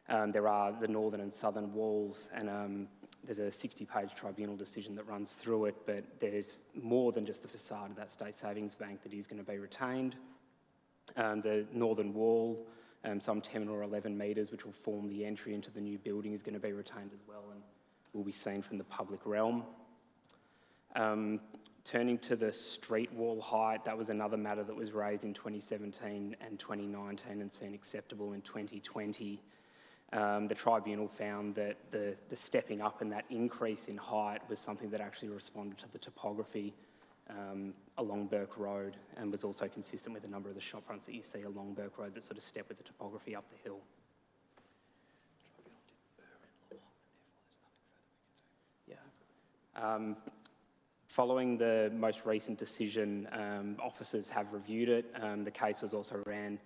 There are the northern and southern walls, and there's a 60-page tribunal decision that runs through it, but there's more than just the facade of that State Savings Bank that is going to be retained. The northern wall some 10 or 11 metres, which will form the entry into the new building, is going to be retained as well and will be seen from the public realm. Turning to the street wall height, that was another matter that was raised in 2017 and 2019 and seen acceptable in 2020. The tribunal found that the stepping up and that increase in height was something that actually responded to the topography along Burke Road and was also consistent with a number of the shop fronts that you see along Burke Road that sort of step with the topography up the hill. Yeah. Following the most recent decision, officers have reviewed it. The case was also ran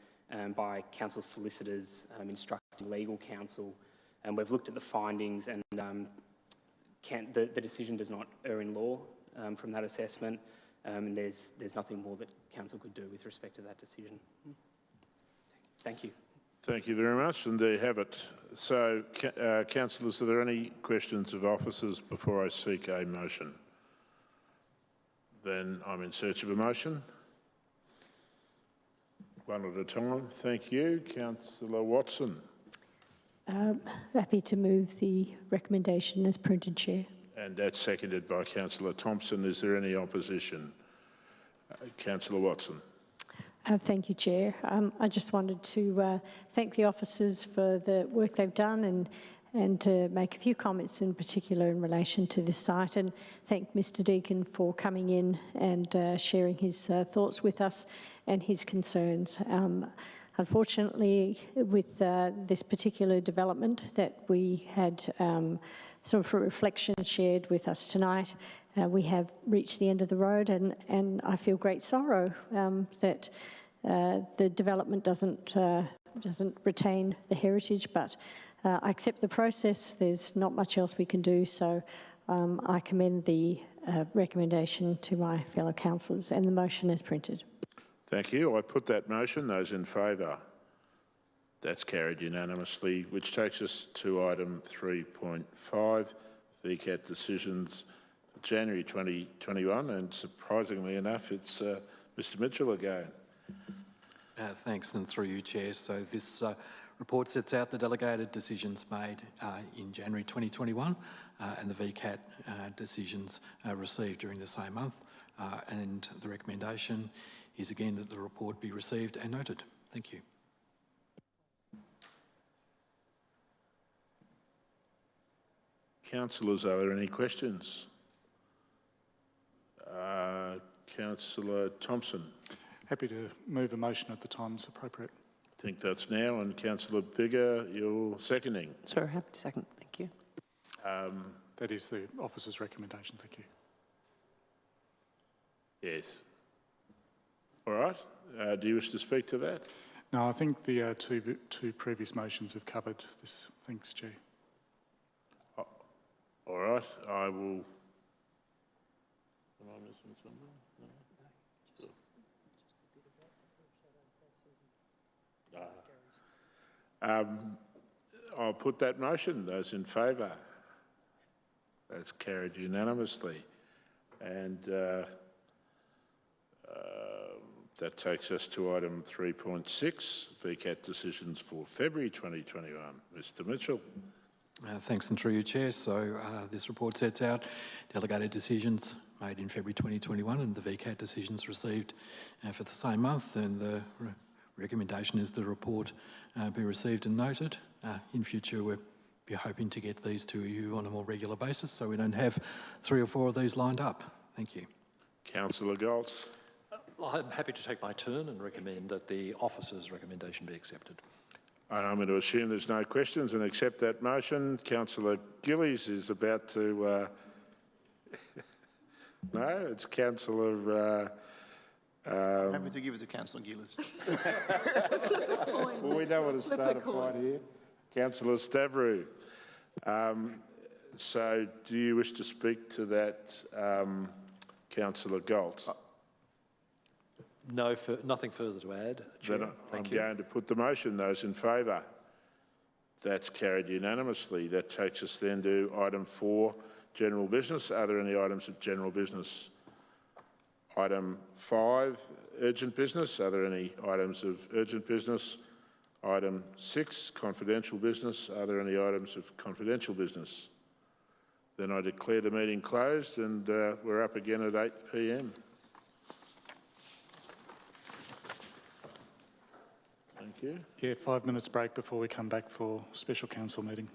by council solicitors instructing legal counsel, and we've looked at the findings, and the decision does not err in law from that assessment, and there's nothing more that council could do with respect to that decision. Thank you. Thank you very much, and there you have it. So, councillors, are there any questions of officers before I seek a motion? Then I'm in search of a motion. One at a time. Thank you. Councillor Watson. Happy to move the recommendation as printed, Chair. And that's seconded by Councillor Thompson. Is there any opposition? Councillor Watson. Thank you, Chair. I just wanted to thank the officers for the work they've done and to make a few comments in particular in relation to this site, and thank Mr Deakin for coming in and sharing his thoughts with us and his concerns. Unfortunately, with this particular development that we had some reflection shared with us tonight, we have reached the end of the road, and I feel great sorrow that the development doesn't retain the heritage, but I accept the process. There's not much else we can do, so I commend the recommendation to my fellow councillors and the motion as printed. Thank you. I put that motion. Those in favour? That's carried unanimously, which takes us to item 3.5, VCAT decisions for January 2021, and surprisingly enough, it's Mr Mitchell again. Thanks, and through you, Chair. So this report sets out the delegated decisions made in January 2021 and the VCAT decisions received during the same month, and the recommendation is again that the report be received and noted. Thank you. Councillors, are there any questions? Councillor Thompson. Happy to move a motion at the time it's appropriate. I think that's now, and Councillor Bigger, you're seconding. Sorry, happy to second. Thank you. That is the officer's recommendation. Thank you. Yes. All right. Do you wish to speak to that? No, I think the two previous motions have covered this. Thanks, Chair. All right. I will. Am I missing something? No. I'll put that motion. Those in favour? That's carried unanimously. And that takes us to item 3.6, VCAT decisions for February 2021. Mr Mitchell. Thanks, and through you, Chair. So this report sets out delegated decisions made in February 2021 and the VCAT decisions received for the same month, and the recommendation is the report be received and noted. In future, we'll be hoping to get these to you on a more regular basis so we don't have 3 or 4 of these lined up. Thank you. Councillor Goltz. I'm happy to take my turn and recommend that the officer's recommendation be accepted. And I'm going to assume there's no questions and accept that motion. Councillor Gillies is about to... No, it's Councillor... Happy to give it to Councillor Gillies. Well, we don't want to start a fight here. Councillor Stavrou. So do you wish to speak to that, Councillor Goltz? No, nothing further to add, Chair. Then I'm going to put the motion. Those in favour? That's carried unanimously. That takes us then to item 4, general business. Are there any items of general business? Item 5, urgent business. Are there any items of urgent business? Item 6, confidential business. Are there any items of confidential business? Then I declare the meeting closed, and we're up again at 8 p.m. Thank you. Yeah, 5 minutes break before we come back for special council meeting.